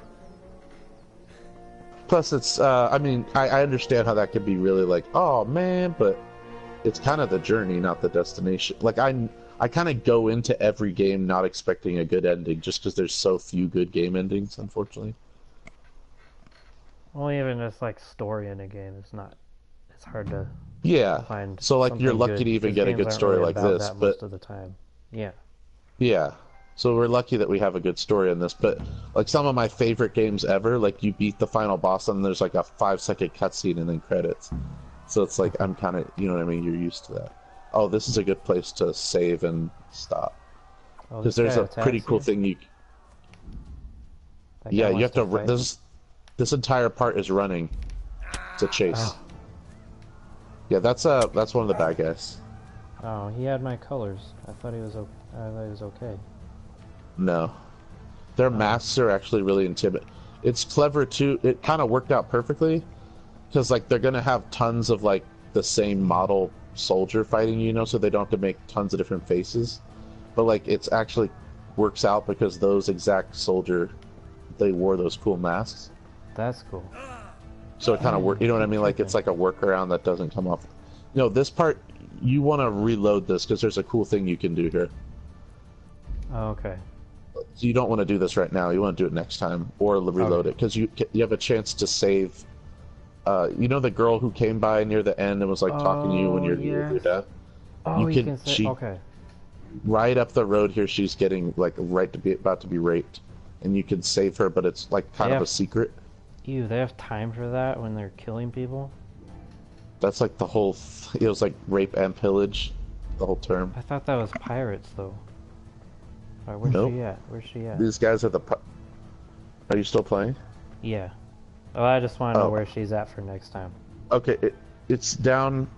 Plus, it's, I mean, I understand how that could be really like, oh man, but it's kind of the journey, not the destination. Like, I kind of go into every game not expecting a good ending just because there's so few good game endings, unfortunately. Well, even just like story in a game, it's hard to find. So like you're lucky good, to even get a good story like this, but most of the time, yeah. Yeah. So we're lucky that we have a good story in this, but like some of my favorite games ever, like you beat the final boss and there's like a 5-second cutscene and then credits. So it's like I'm kind of, you know what I mean? You're used to that. Oh, this is a good place to save and stop. Because there's a pretty cool thing you. Yeah, you have to. This entire part is running to chase. Oh. Yeah, that's one of the bad guys. Oh, he had my colors. I thought he was okay. No, their masks are actually really intimidating. It's clever too. It kind of worked out perfectly because like they're gonna have tons of like the same model soldier fighting, you know, so they don't have to make tons of different faces. But like it's actually works out because those exact soldier, they wore those cool masks. That's cool. So it kind of work. You know what I mean? Like it's like a workaround that doesn't come off. You know, this part you want to reload this because there's a cool thing you can do here. Oh, okay. So you don't want to do this right now. You want to do it next time or reload it because you have a chance to save. You know the girl who came by near the end and was like talking to you when you're dead. Oh, you can say, okay. Right up the road here, she's getting like about to be raped, and you can save her, but it's like kind of a secret. Ew, they have time for that when they're killing people? That's like the whole. It was like rape and pillage, the whole term. I thought that was pirates though. Alright, where's she at? Where's she at? These guys are the. Are you still playing? Yeah. Oh, I just want to know where she's at for next time. Okay, it's down.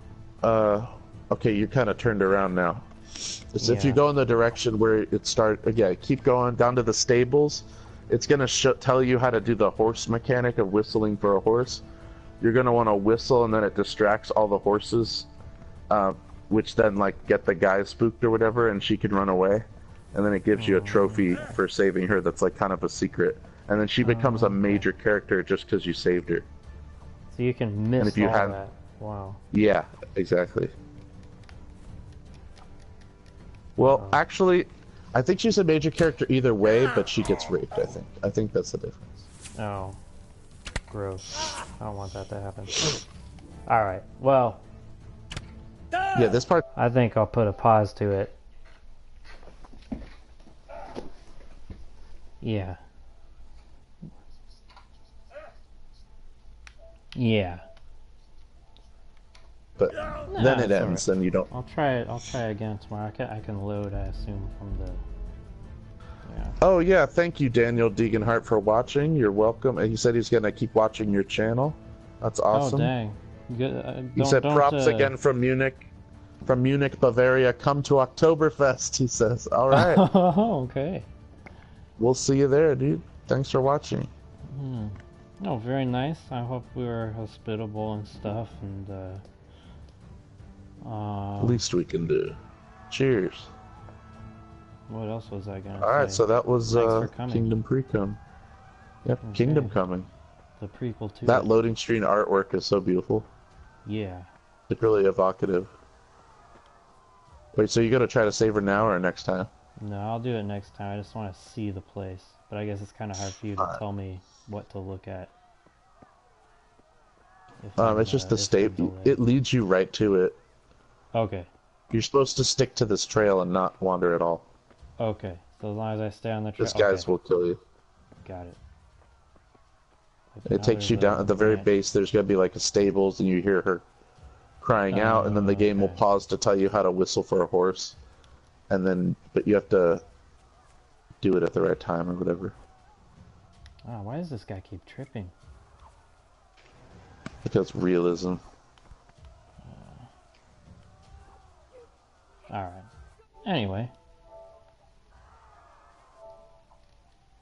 Okay, you're kind of turned around now. So if you go in the direction where it started, yeah, keep going down to the stables. It's gonna tell you how to do the horse mechanic of whistling for a horse. You're gonna want to whistle, and then it distracts all the horses, which then like get the guy spooked or whatever, and she can run away. And then it gives you a trophy for saving her. That's like kind of a secret. And then she becomes a major character just because you saved her. So you can miss all that. Wow. Yeah, exactly. Well, actually, I think she's a major character either way, but she gets raped, I think. I think that's the difference. Oh. Gross. I don't want that to happen. Alright, well. Yeah, this part... I think I'll put a pause to it. Yeah. Yeah. But then it ends, and you don't. I'll try it. I'll try again tomorrow. I can load, I assume, from the. Yeah. Oh yeah, thank you, Daniel Deeganhart, for watching. You're welcome. And he said he's gonna keep watching your channel. That's awesome. Oh dang. Good. He said props again from Munich, Bavaria. Come to Oktoberfest. He says. All right. Oh, okay. We'll see you there, dude. Thanks for watching. No, very nice. I hope we were hospitable and stuff, and least we can do. Cheers. What else was I gonna say? All right, so that was Kingdom Precome. Yep, okay. Kingdom Coming. The prequel to that loading screen artwork is so beautiful. Yeah. It's really evocative. Wait, so you gonna try to save her now or next time? No, I'll do it next time. I just want to see the place. But I guess it's kind of hard for you to tell me what to look at. It's just the state. It leads you right to it. Okay. You're supposed to stick to this trail and not wander at all. Okay. So as long as I stay on the trail. These guys will kill you. Got it. It takes you down at the very base. There's gonna be like a stables, and you hear her crying out, and then the game will pause to tell you how to whistle for a horse, and then but you have to do it at the right time or whatever. Oh, why does this guy keep tripping? Because realism. Alright. Anyway.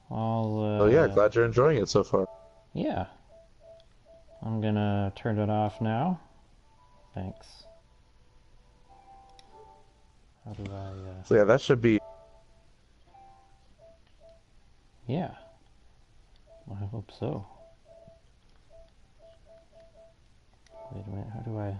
Oh yeah, glad you're enjoying it so far. Yeah. I'm gonna turn it off now. Thanks. How do I, So yeah, that should be... Yeah. I hope so. Wait a minute, how do I...